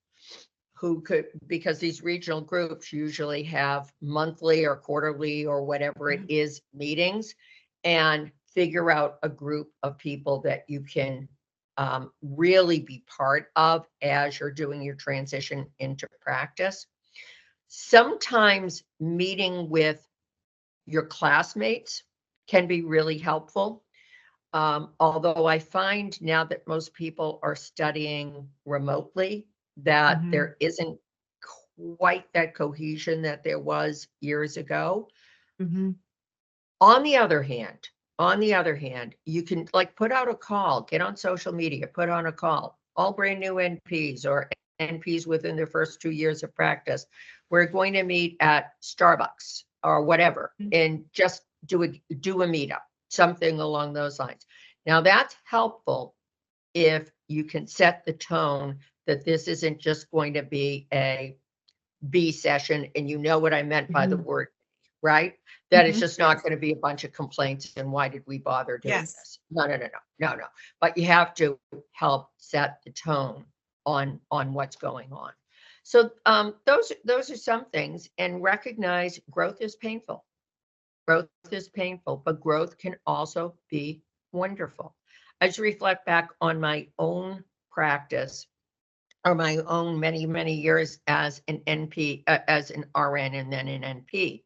who could, because these regional groups usually have monthly or quarterly or whatever it is meetings, and figure out a group of people that you can really be part of as you're doing your transition into practice. Sometimes meeting with your classmates can be really helpful. Although I find now that most people are studying remotely, that there isn't quite that cohesion that there was years ago. On the other hand, you can like put out a call, get on social media, put on a call, all brand new NPs or NPs within their first 2 years of practice. We're going to meet at Starbucks or whatever, and just do a meetup, something along those lines. Now that's helpful if you can set the tone that this isn't just going to be a B session, and you know what I meant by the word, right? That it's just not going to be a bunch of complaints and why did we bother doing this? No. But you have to help set the tone on what's going on. So those are some things, and recognize growth is painful. Growth is painful, but growth can also be wonderful. I just reflect back on my own practice, or my own many, many years as an NP, as an RN and then an NP.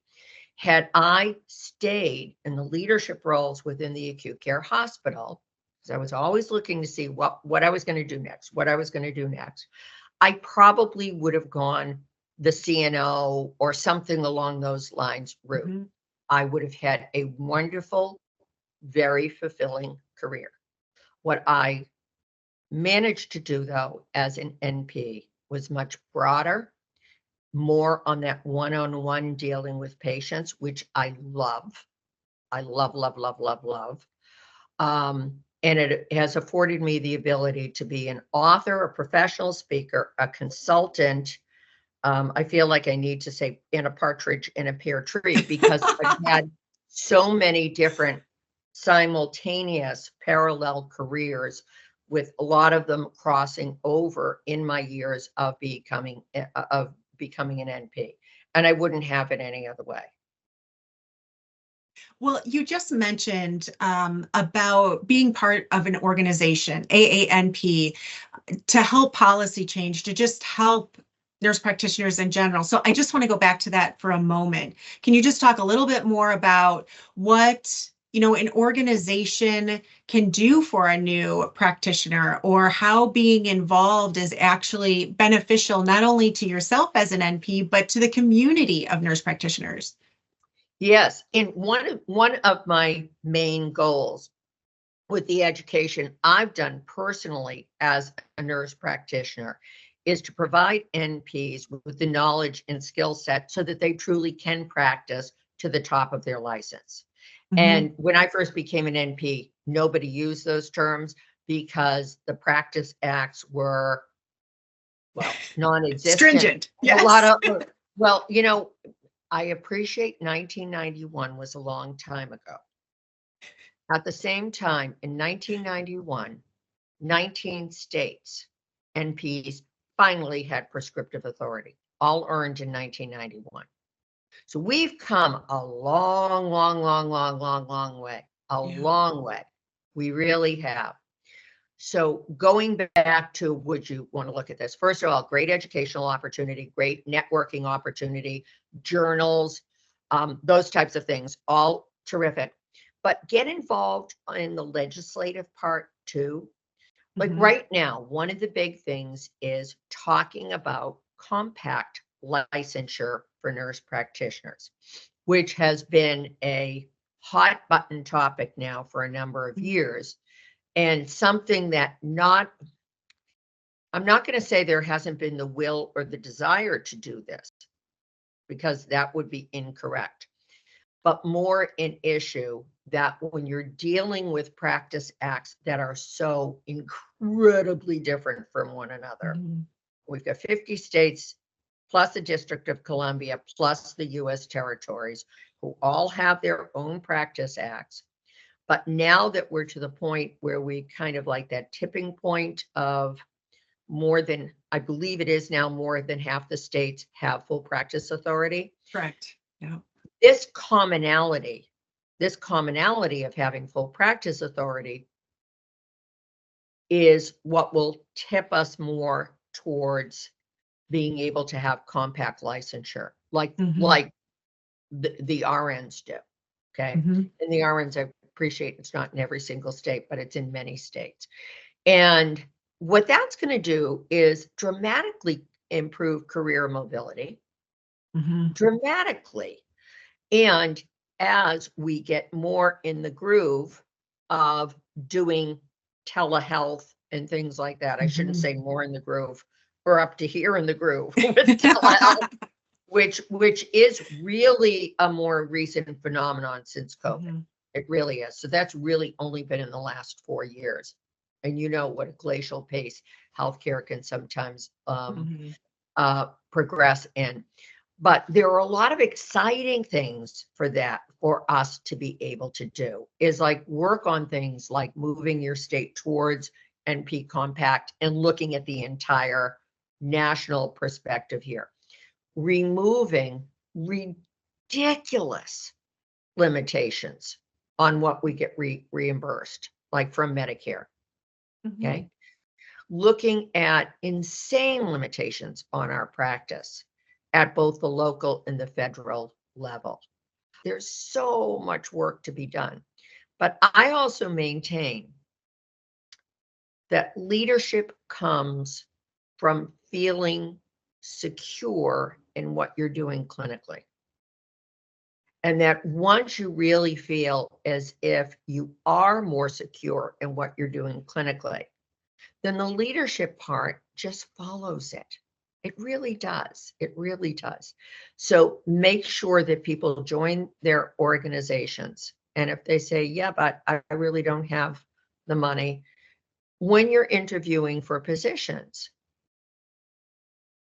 Had I stayed in the leadership roles within the acute care hospital, because I was always looking to see what I was going to do next, I probably would have gone the CNO or something along those lines route. I would have had a wonderful, very fulfilling career. What I managed to do, though, as an NP was much broader, more on that one-on-one dealing with patients, which I love. I love. And it has afforded me the ability to be an author, a professional speaker, a consultant. I feel like I need to say in a partridge in a pear tree, because I've had so many different simultaneous parallel careers, with a lot of them crossing over in my years of becoming an NP. And I wouldn't have it any other way. Well, you just mentioned about being part of an organization, AANP, to help policy change, to just help nurse practitioners in general. So I just want to go back to that for a moment. Can you just talk a little bit more about what, you know, an organization can do for a new practitioner, or how being involved is actually beneficial not only to yourself as an NP, but to the community of nurse practitioners? Yes, and one of my main goals with the education I've done personally as a nurse practitioner is to provide NPs with the knowledge and skill set so that they truly can practice to the top of their license. And when I first became an NP, nobody used those terms because the practice acts were, well, non-existent. Stringent. Yes. A lot of, well, you know, I appreciate 1991 was a long time ago. At the same time, in 1991, 19 states, NPs finally had prescriptive authority, all earned in 1991. So we've come a long way, long way. We really have. So going back to, would you want to look at this? First of all, great educational opportunity, great networking opportunity, journals, those types of things, all terrific. But get involved in the legislative part too. Like right now, one of the big things is talking about compact licensure for nurse practitioners, which has been a hot button topic now for a number of years. And something that I'm not going to say there hasn't been the will or the desire to do this, because that would be incorrect, but more an issue that when you're dealing with practice acts that are so incredibly different from one another, we've got 50 states plus the District of Columbia plus the US territories who all have their own practice acts. But now that we're to the point where we kind of like that tipping point of more than, I believe it is now, more than half the states have full practice authority. Correct. Yeah. This commonality of having full practice authority is what will tip us more towards being able to have compact licensure, like the RNs do. Okay. And the RNs, I appreciate it's not in every single state, but it's in many states. And what that's going to do is dramatically improve career mobility, dramatically. And as we get more in the groove of doing telehealth and things like that, I shouldn't say more in the groove, or up to here in the groove with telehealth, which is really a more recent phenomenon since COVID. It really is. So that's really only been in the last 4 years. And you know what a glacial pace healthcare can sometimes progress in. But there are a lot of exciting things for us to be able to do, is like work on things like moving your state towards NP compact and looking at the entire national perspective here, removing ridiculous limitations on what we get reimbursed, like from Medicare. Okay. Looking at insane limitations on our practice at both the local and the federal level. There's so much work to be done. But I also maintain that leadership comes from feeling secure in what you're doing clinically. And that once you really feel as if you are more secure in what you're doing clinically, then the leadership part just follows it. It really does. It really does. So make sure that people join their organizations. And if they say, yeah, but I really don't have the money, when you're interviewing for positions,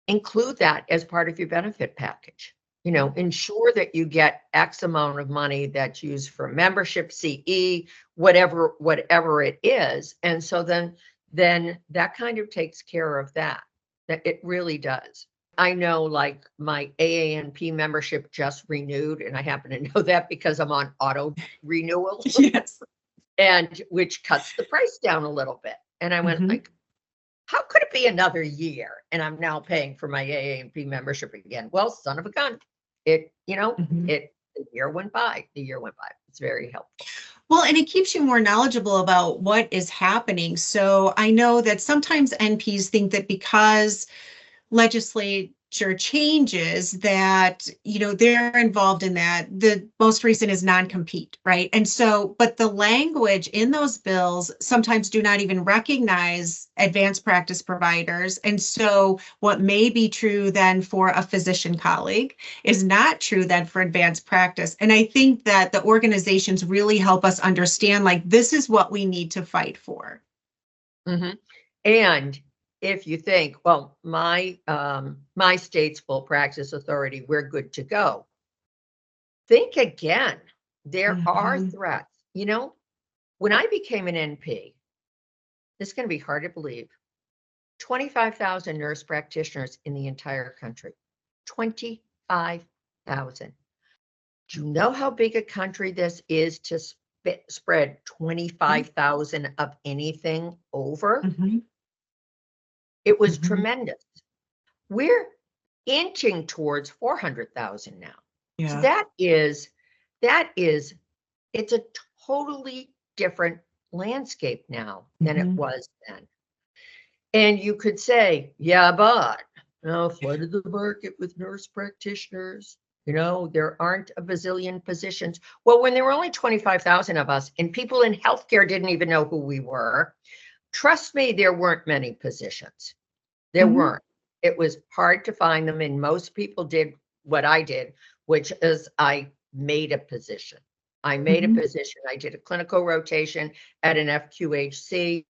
include that as part of your benefit package. You know, ensure that you get X amount of money that's used for membership, CE, whatever it is. And so then that kind of takes care of that. That it really does. I know, like, my AANP membership just renewed, and I happen to know that because I'm on auto renewal. Yes. And which cuts the price down a little bit. And I went like, how could it be another year and I'm now paying for my AANP membership again? Well, son of a gun. The year went by. It's very helpful. Well, and it keeps you more knowledgeable about what is happening. So I know that sometimes NPs think that because legislature changes that, you know, they're involved in that. The most recent is non-compete, right? And so, but the language in those bills sometimes do not even recognize advanced practice providers. And so what may be true then for a physician colleague is not true then for advanced practice. And I think that the organizations really help us understand, like, this is what we need to fight for. And if you think, well, my state's full practice authority, we're good to go. Think again. There are threats. You know, when I became an NP, this is going to be hard to believe, 25,000 nurse practitioners in the entire country. 25,000. Do you know how big a country this is to spread 25,000 of anything over? It was tremendous. We're inching towards 400,000 now. Yeah. So it's a totally different landscape now than it was then. And you could say, yeah, but flooded the market with nurse practitioners. There aren't a bazillion positions. Well, when there were only 25,000 of us and people in healthcare didn't even know who we were, trust me, there weren't many positions. There weren't. It was hard to find them, and most people did what I did, which is I made a position. I did a clinical rotation at an FQHC.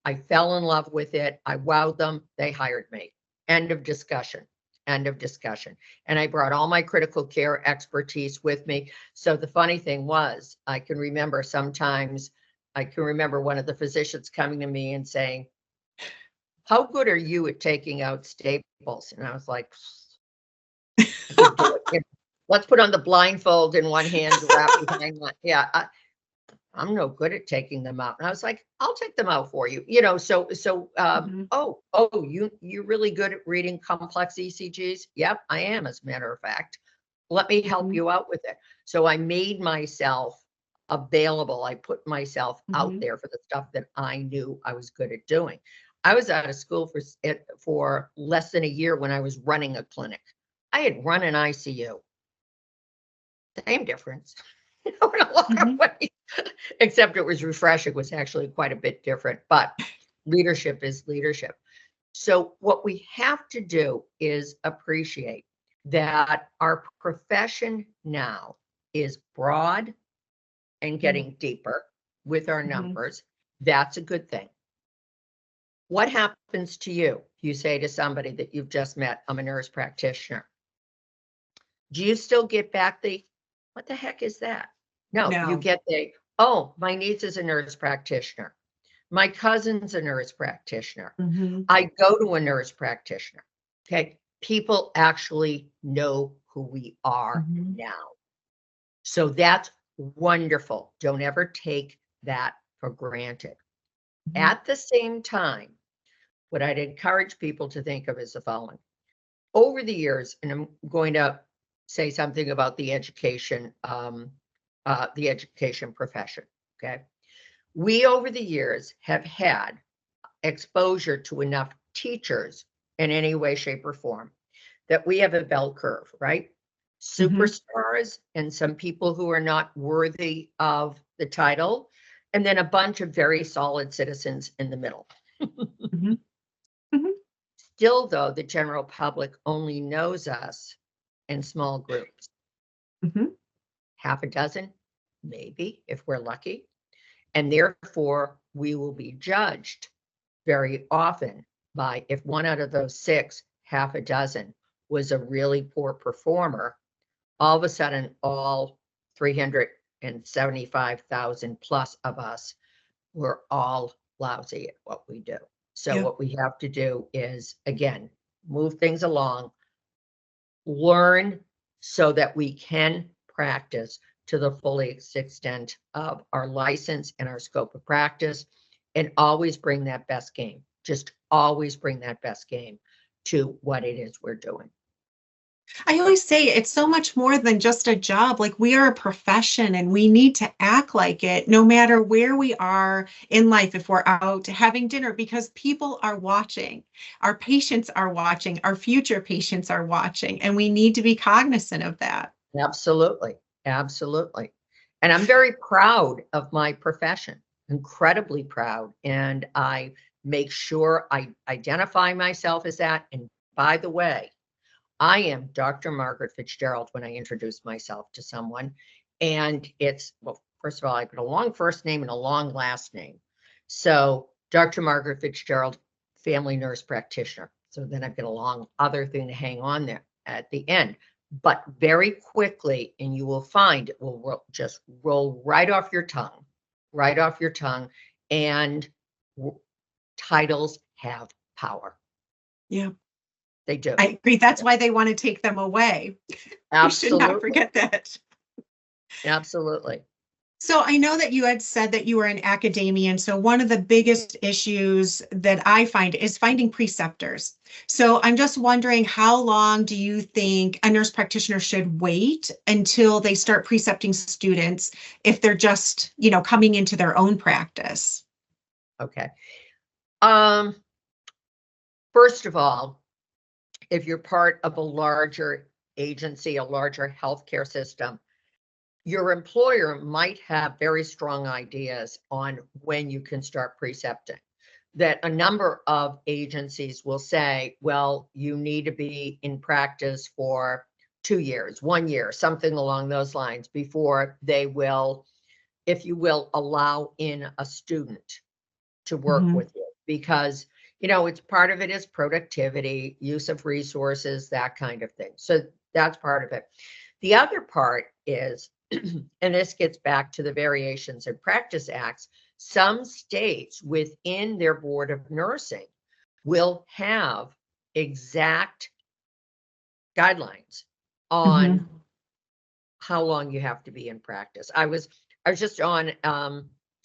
I fell in love with it. I wowed them. They hired me. End of discussion. End of discussion. And I brought all my critical care expertise with me. So the funny thing was, I can remember one of the physicians coming to me and saying, "How good are you at taking out staples?" And I was like, let's put on the blindfold in one hand, wrap behind one. Yeah, I'm no good at taking them out. And I was like, "I'll take them out for you." You're really good at reading complex ECGs? Yep, I am, as a matter of fact. Let me help you out with it. So I made myself available. I put myself out there for the stuff that I knew I was good at doing. I was out of school for less than a year when I was running a clinic. I had run an ICU. Same difference. In a lot of ways. Except it was refreshing. It was actually quite a bit different, but leadership is leadership. So what we have to do is appreciate that our profession now is broad and getting deeper with our numbers. That's a good thing. What happens to you? You say to somebody that you've just met, "I'm a nurse practitioner." Do you still get back "What the heck is that?" No, you get "Oh, my niece is a nurse practitioner. My cousin's a nurse practitioner. I go to a nurse practitioner." Okay. People actually know who we are now. So that's wonderful. Don't ever take that for granted. At the same time, what I'd encourage people to think of is the following. Over the years, and I'm going to say something about the education profession, okay? We, over the years, have had exposure to enough teachers in any way, shape, or form that we have a bell curve, right? Superstars and some people who are not worthy of the title, and then a bunch of very solid citizens in the middle. Still, though, the general public only knows us in small groups. Half a dozen, maybe, if we're lucky. And therefore, we will be judged very often by, if one out of those 6, half a dozen, was a really poor performer, all of a sudden, all 375,000 plus of us were all lousy at what we do. So what we have to do is, again, move things along, learn so that we can practice to the full extent of our license and our scope of practice, and always bring that best game. Just always bring that best game to what it is we're doing. I always say it's so much more than just a job. Like, we are a profession and we need to act like it no matter where we are in life, if we're out having dinner, because people are watching. Our patients are watching. Our future patients are watching, and we need to be cognizant of that. Absolutely. Absolutely. And I'm very proud of my profession, incredibly proud. And I make sure I identify myself as that. And by the way, I am Dr. Margaret Fitzgerald when I introduce myself to someone. And it's, well, first of all, I've got a long first name and a long last name. So Dr. Margaret Fitzgerald, family nurse practitioner. So then I've got a long other thing to hang on there at the end. But very quickly, and you will find it will just roll right off your tongue, and titles have power. Yeah. They do. I agree. That's why they want to take them away. Absolutely. We should not forget that. Absolutely. So I know that you had said that you were in academia, and so one of the biggest issues that I find is finding preceptors. So I'm just wondering, how long do you think a nurse practitioner should wait until they start precepting students if they're just, coming into their own practice? Okay. First of all, if you're part of a larger agency, a larger healthcare system, your employer might have very strong ideas on when you can start precepting. That a number of agencies will say, well, you need to be in practice for 2 years, 1 year, something along those lines before they will, if you will, allow in a student to work Mhm. with you. Because, it's part of it is productivity, use of resources, that kind of thing. So that's part of it. The other part is, and this gets back to the Variations in Practice Acts, some states within their Board of Nursing will have exact guidelines on how long you have to be in practice. I was just on,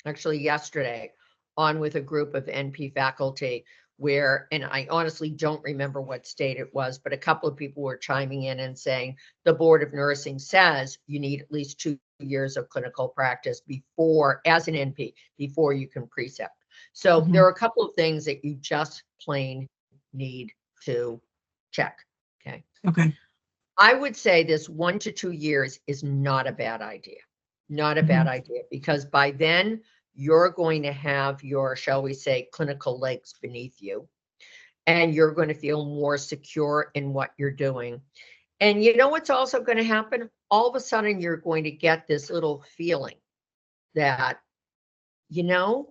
actually yesterday, on with a group of NP faculty where, and I honestly don't remember what state it was, but a couple of people were chiming in and saying the Board of Nursing says you need at least 2 years of clinical practice before, as an NP, before you can precept. So there are a couple of things that you just plain need to check. Okay. Okay. I would say this 1 to 2 years is not a bad idea. Not a bad idea, because by then you're going to have your, shall we say, clinical legs beneath you, and you're going to feel more secure in what you're doing. And you know what's also going to happen? All of a sudden, you're going to get this little feeling that, I'm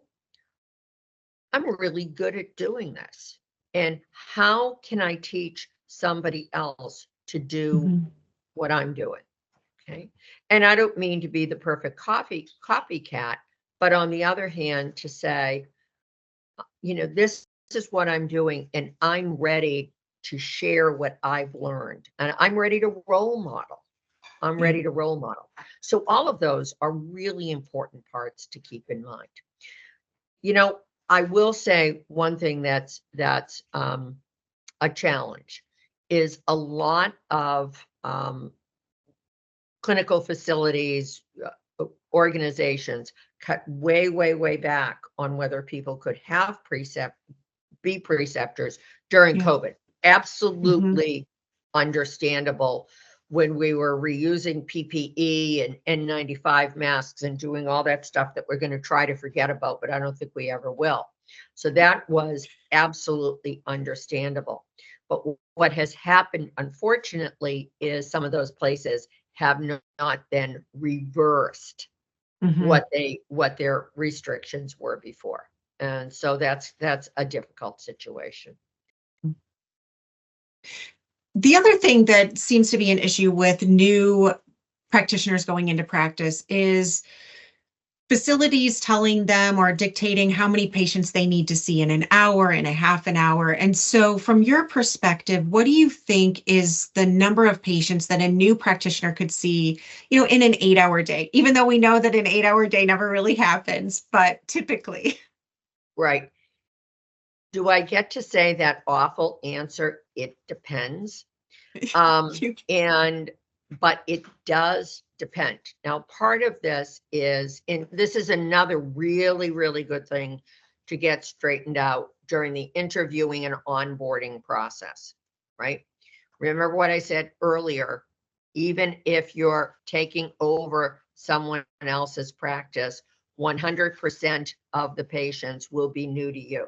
really good at doing this. And how can I teach somebody else to do what I'm doing? Okay. And I don't mean to be the perfect copycat, but on the other hand, to say, this is what I'm doing, and I'm ready to share what I've learned, and I'm ready to role model. I'm ready to role model. So all of those are really important parts to keep in mind. I will say one thing that's a challenge is a lot of clinical facilities, organizations cut way, way, way back on whether people could have be preceptors during COVID. Absolutely understandable when we were reusing PPE and N95 masks and doing all that stuff that we're going to try to forget about, but I don't think we ever will. So that was absolutely understandable. But what has happened, unfortunately, is some of those places have not then reversed what their restrictions were before. And so that's a difficult situation. The other thing that seems to be an issue with new practitioners going into practice is facilities telling them or dictating how many patients they need to see in an hour, in a half an hour. And so from your perspective, what do you think is the number of patients that a new practitioner could see, in an 8-hour day, even though we know that an 8-hour day never really happens, but typically? Right. Do I get to say that awful answer? It depends. But it does depend. Now, part of this is, and this is another really, really good thing to get straightened out during the interviewing and onboarding process, right? Remember what I said earlier, even if you're taking over someone else's practice, 100% of the patients will be new to you.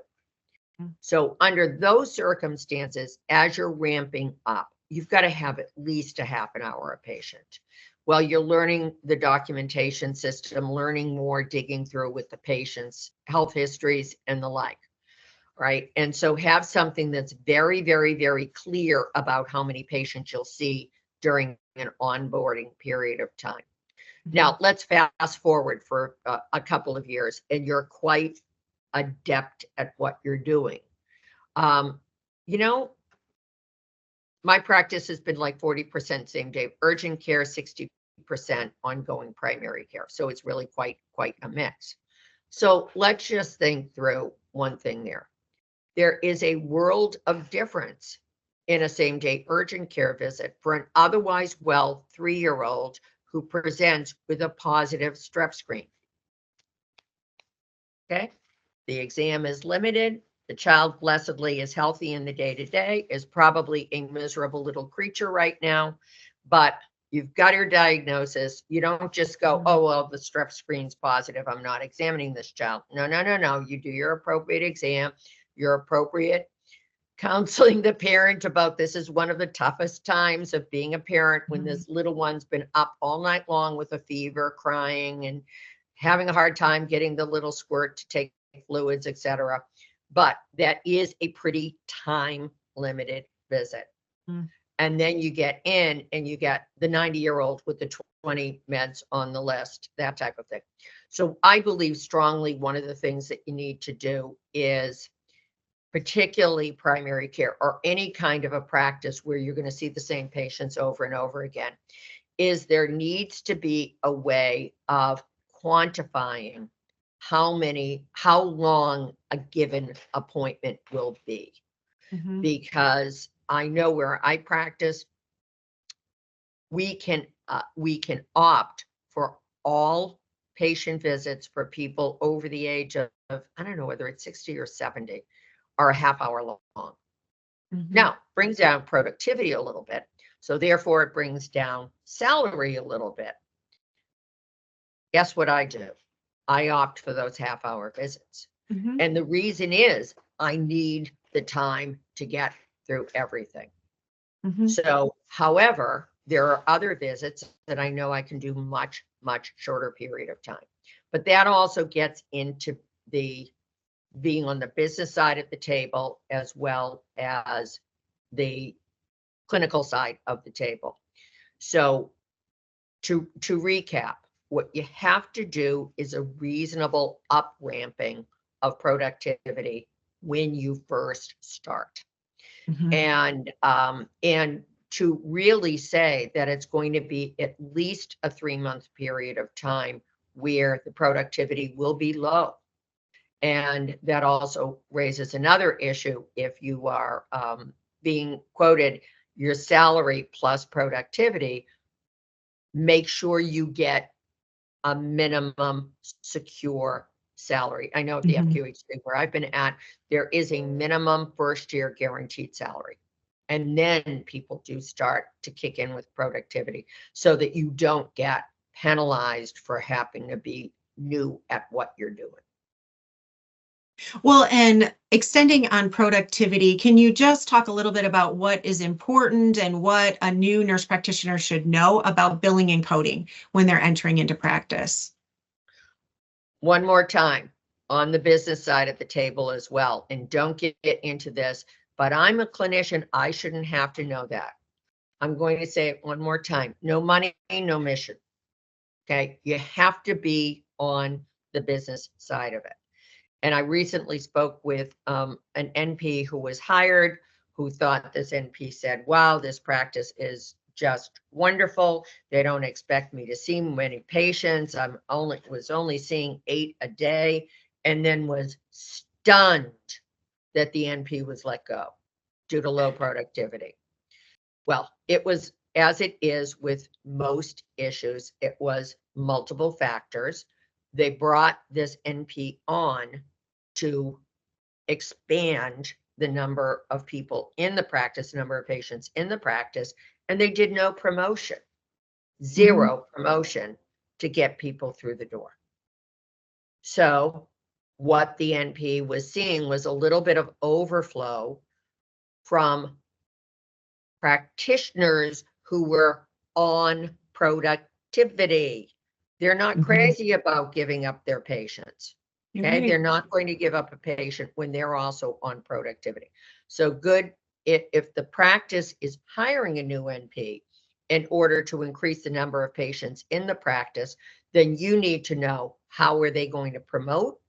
So under those circumstances, as you're ramping up, you've got to have at least a half an hour a patient. Well, you're learning the documentation system, learning more, digging through with the patient's health histories and the like, right? And so have something that's very, very, very clear about how many patients you'll see during an onboarding period of time. Now, let's fast forward for a couple of years, and you're quite adept at what you're doing. My practice has been like 40% same day urgent care, 60% ongoing primary care. So it's really quite a mix. So let's just think through one thing there. There is a world of difference in a same day urgent care visit for an otherwise well 3-year-old who presents with a positive strep screen. Okay. The exam is limited. The child blessedly is healthy in the day-to-day, is probably a miserable little creature right now, but you've got your diagnosis. You don't just go, oh, well, the strep screen's positive, I'm not examining this child. No, no, no, no. You do your appropriate exam, your appropriate counseling the parent about this is one of the toughest times of being a parent when this little one's been up all night long with a fever, crying and having a hard time getting the little squirt to take fluids, etc. But that is a pretty time limited visit. And then you get in and you get the 90-year-old with the 20 meds on the list, that type of thing. So I believe strongly one of the things that you need to do is, particularly primary care or any kind of a practice where you're going to see the same patients over and over again, is there needs to be a way of quantifying how long a given appointment will be. Because I know where I practice, we can opt for all patient visits for people over the age of, I don't know whether it's 60 or 70, are a half hour long. Now, brings down productivity a little bit. So therefore it brings down salary a little bit. Guess what I do? I opt for those half hour visits. And the reason is I need the time to get through everything. So, however, there are other visits that I know I can do much, much shorter period of time. But that also gets into the being on the business side of the table as well as the clinical side of the table. So to recap, what you have to do is a reasonable up ramping of productivity when you first start. And to really say that it's going to be at least a 3-month period of time where the productivity will be low. And that also raises another issue. If you are being quoted your salary plus productivity, make sure you get a minimum secure salary. I know at the FQHC where I've been at, there is a minimum first year guaranteed salary. And then people do start to kick in with productivity so that you don't get penalized for having to be new at what you're doing. Well, and extending on productivity, can you just talk a little bit about what is important and what a new nurse practitioner should know about billing and coding when they're entering into practice? One more time, on the business side of the table as well, and don't get into this, but I'm a clinician, I shouldn't have to know that. I'm going to say it one more time. No money, no mission. Okay, you have to be on the business side of it. And I recently spoke with an NP who was hired, who thought this NP said, wow, this practice is just wonderful. They don't expect me to see many patients. Was only seeing 8 a day, and then was stunned that the NP was let go due to low productivity. Well, it was, as it is with most issues, it was multiple factors. They brought this NP on to expand the number of people in the practice, number of patients in the practice, and they did no promotion, zero promotion to get people through the door. So what the NP was seeing was a little bit of overflow from practitioners who were on productivity. They're not crazy about giving up their patients. Okay, they're not going to give up a patient when they're also on productivity. So good if the practice is hiring a new NP in order to increase the number of patients in the practice, then you need to know how are they going to promote,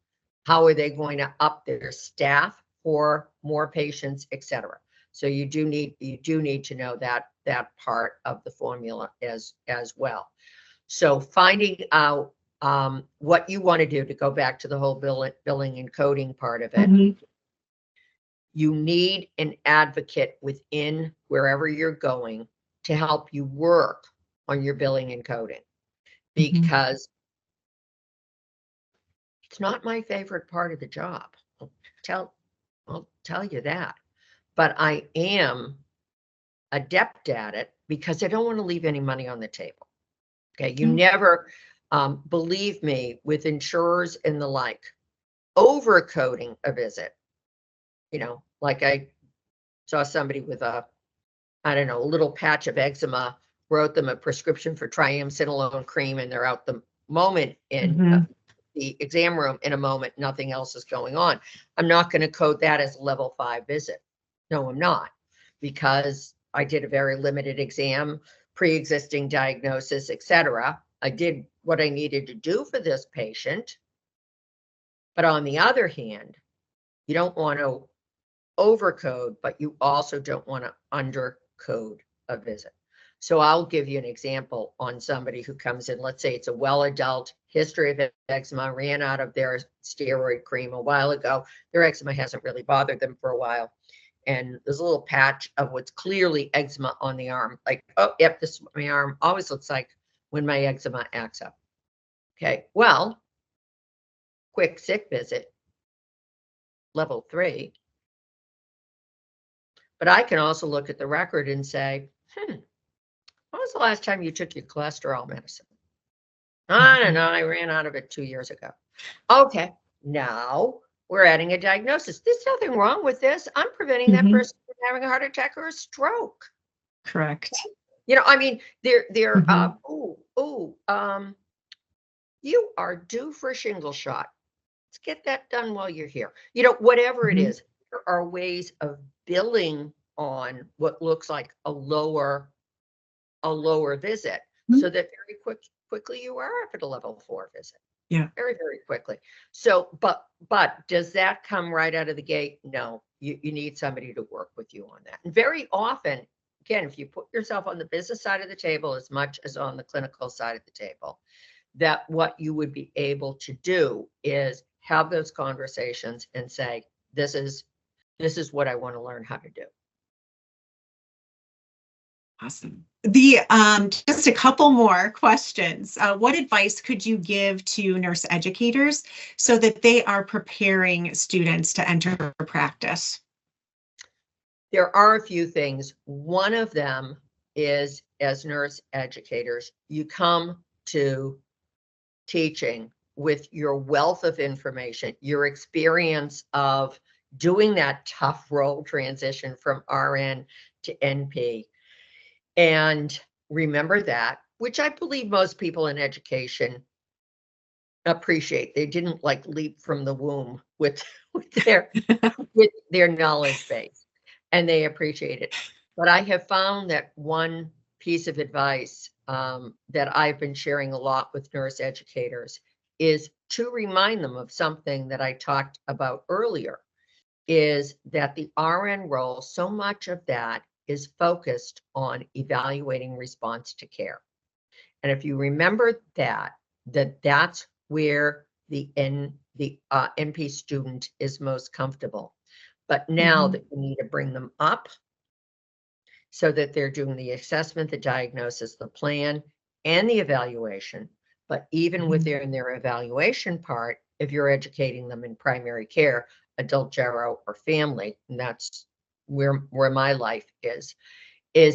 how are they going to up their staff for more patients, etc. So you do need to know that part of the formula as well. So finding out what you want to do, to go back to the whole billing and coding part of it, you need an advocate within wherever you're going to help you work on your billing and coding, because it's not my favorite part of the job. I'll tell you that, but I am adept at it because I don't want to leave any money on the table. Okay, you never, believe me, with insurers and the like, overcoding a visit. You know, like I saw somebody with a, I don't know, a little patch of eczema, wrote them a prescription for triamcinolone cream, and they're out the moment in the exam room in a moment, nothing else is going on. I'm not going to code that as a level 5 visit. No, I'm not, because I did a very limited exam, pre-existing diagnosis, etc. I did what I needed to do for this patient. But on the other hand, you don't want to overcode, but you also don't want to undercode a visit. So I'll give you an example on somebody who comes in, let's say it's a well adult, history of eczema, ran out of their steroid cream a while ago. Their eczema hasn't really bothered them for a while. And there's a little patch of what's clearly eczema on the arm. Like, oh, yep, this is what my arm always looks like when my eczema acts up. Okay, well, quick sick visit, level 3. But I can also look at the record and say, when was the last time you took your cholesterol medicine? I don't know, I ran out of it 2 years ago. Okay, now we're adding a diagnosis. There's nothing wrong with this. I'm preventing that person from having a heart attack or a stroke. Correct. You know, I mean, you are due for a shingle shot. Let's get that done while you're here. You know, whatever it is, there are ways of billing on what looks like a lower visit, so that very quickly you are up at a level 4 visit. Yeah. Very, very quickly. So, but does that come right out of the gate? No, you need somebody to work with you on that. And very often, again, if you put yourself on the business side of the table as much as on the clinical side of the table, that what you would be able to do is have those conversations and say, this is what I want to learn how to do. Awesome. Just a couple more questions. What advice could you give to nurse educators so that they are preparing students to enter practice? There are a few things. One of them is, as nurse educators, you come to teaching with your wealth of information, your experience of doing that tough role transition from RN to NP. And remember that, which I believe most people in education appreciate. They didn't like leap from the womb with their knowledge base, and they appreciate it. But I have found that one piece of advice that I've been sharing a lot with nurse educators is to remind them of something that I talked about earlier, is that the RN role, so much of that is focused on evaluating response to care. And if you remember that's where the NP student is most comfortable. But now that you need to bring them up so that they're doing the assessment, the diagnosis, the plan, and the evaluation. But even within their evaluation part, if you're educating them in primary care, adult gero, or family, and that's where my life is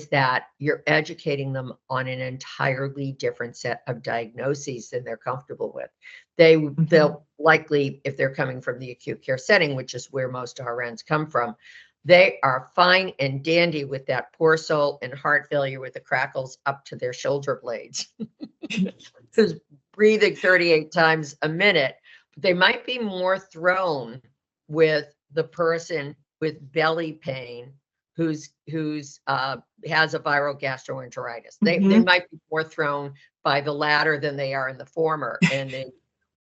that you're educating them on an entirely different set of diagnoses than they're comfortable with. They'll likely, if they're coming from the acute care setting, which is where most RNs come from, they are fine and dandy with that poor soul and heart failure with the crackles up to their shoulder blades, who's breathing 38 times a minute. But they might be more thrown with the person with belly pain who's has a viral gastroenteritis. They might be more thrown by the latter than they are in the former. And the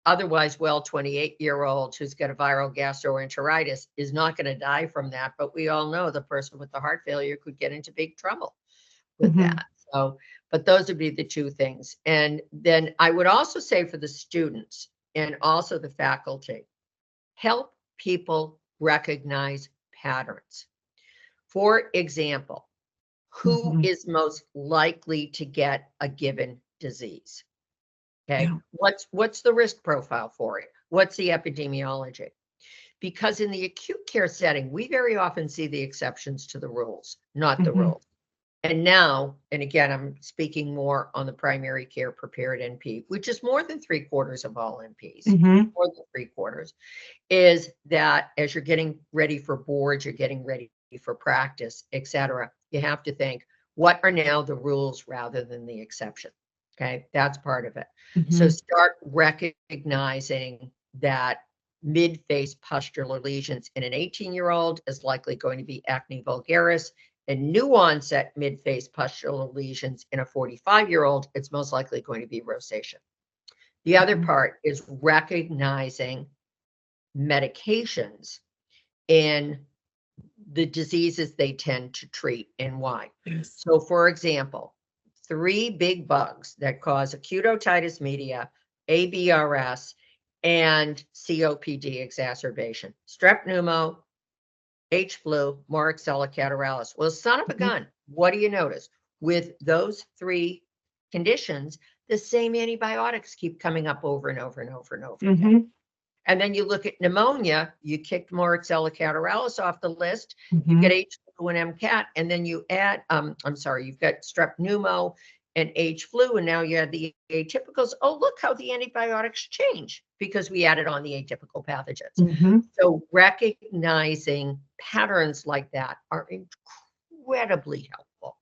otherwise well 28-year-old who's got a viral gastroenteritis is not going to die from that. But we all know the person with the heart failure could get into big trouble with that. So, but those would be the two things. And then I would also say for the students and also the faculty, help people recognize patterns. For example, who is most likely to get a given disease? Okay, what's the risk profile for it? What's the epidemiology? Because in the acute care setting, we very often see the exceptions to the rules, not the rules. And now, and again, I'm speaking more on the primary care prepared NP, which is more than 3/4 of all NPs, Mhm. more than 3/4, is that as you're getting ready for boards, you're getting ready for practice, etc., you have to think, what are now the rules rather than the exception? Okay, that's part of it. So Mhm. start recognizing that mid-face pustular lesions in an 18-year-old is likely going to be acne vulgaris, and new onset mid-face pustular lesions in a 45-year-old, it's most likely going to be rosacea. The other Mhm. part is recognizing medications in the diseases they tend to treat and why. Yes. So, for example, 3 big bugs that cause acute otitis media, ABRS, and COPD exacerbation: strep pneumo, H. flu, Moraxella catarrhalis. Well, son of a Mhm. gun, what do you notice? With those 3 conditions, the same antibiotics keep coming up over and over and over and over again. Mhm. And then you look at pneumonia, you kicked Moraxella catarrhalis off the list, you get Mhm. H. flu and MCAT, and then you add, you've got strep pneumo and H. flu, and now you add the atypicals. Oh, look how the antibiotics change because we added on the atypical pathogens. Mhm. So recognizing patterns like that are incredibly helpful.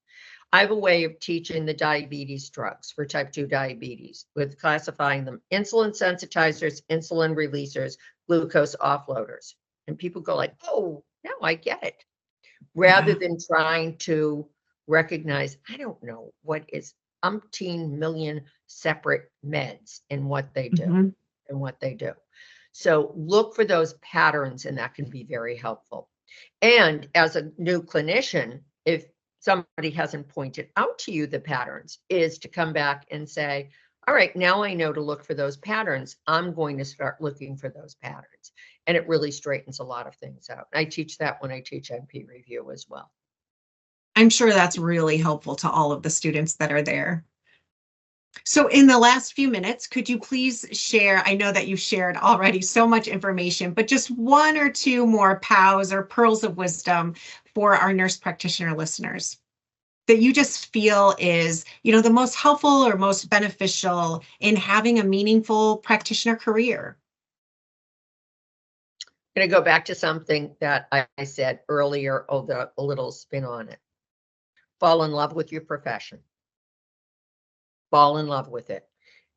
I have a way of teaching the diabetes drugs for type 2 diabetes with classifying them insulin sensitizers, insulin releasers, glucose offloaders. And people go like, oh, now I get it. Rather Yeah. than trying to recognize, I don't know what is umpteen million separate meds and what they do Mhm. and what they do. So look for those patterns, and that can be very helpful. And as a new clinician, if somebody hasn't pointed out to you the patterns, is to come back and say, all right, now I know to look for those patterns. I'm going to start looking for those patterns. And it really straightens a lot of things out. I teach that when I teach NP review as well. I'm sure that's really helpful to all of the students that are there. So in the last few minutes, could you please share, I know that you shared already so much information, but just 1 or 2 more POWs or pearls of wisdom for our nurse practitioner listeners that you just feel is, the most helpful or most beneficial in having a meaningful practitioner career? I'm going to go back to something that I said earlier, although a little spin on it. Fall in love with your profession. Fall in love with it.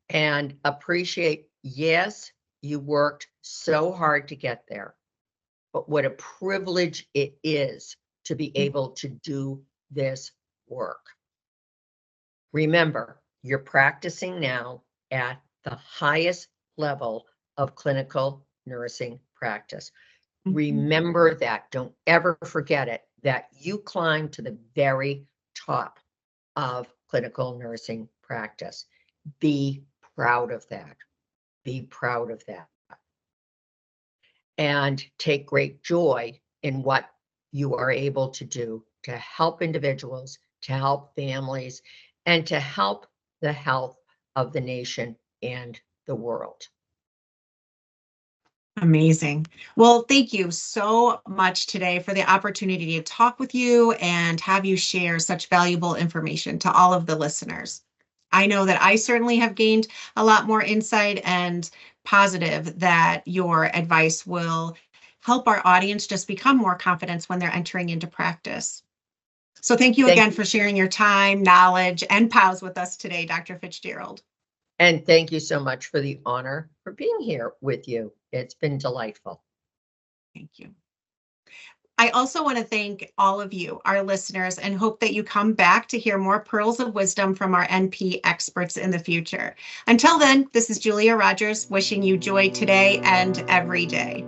And appreciate, yes, you worked so hard to get there, but what a privilege it is to be able to do this work. Remember, you're practicing now at the highest level of clinical nursing practice. Mhm. Remember that. Don't ever forget it, that you climb to the very top of clinical nursing practice. Be proud of that. Be proud of that. And take great joy in what you are able to do to help individuals, to help families, and to help the health of the nation and the world. Amazing. Well, thank you so much today for the opportunity to talk with you and have you share such valuable information to all of the listeners. I know that I certainly have gained a lot more insight and positive that your advice will help our audience just become more confident when they're entering into practice. So thank you Thank again you. for sharing your time, knowledge, and POWs with us today, Dr. Fitzgerald. And thank you so much for the honor for being here with you. It's been delightful. Thank you. I also want to thank all of you, our listeners, and hope that you come back to hear more pearls of wisdom from our NP experts in the future. Until then, this is Julia Rogers wishing you joy today and every day.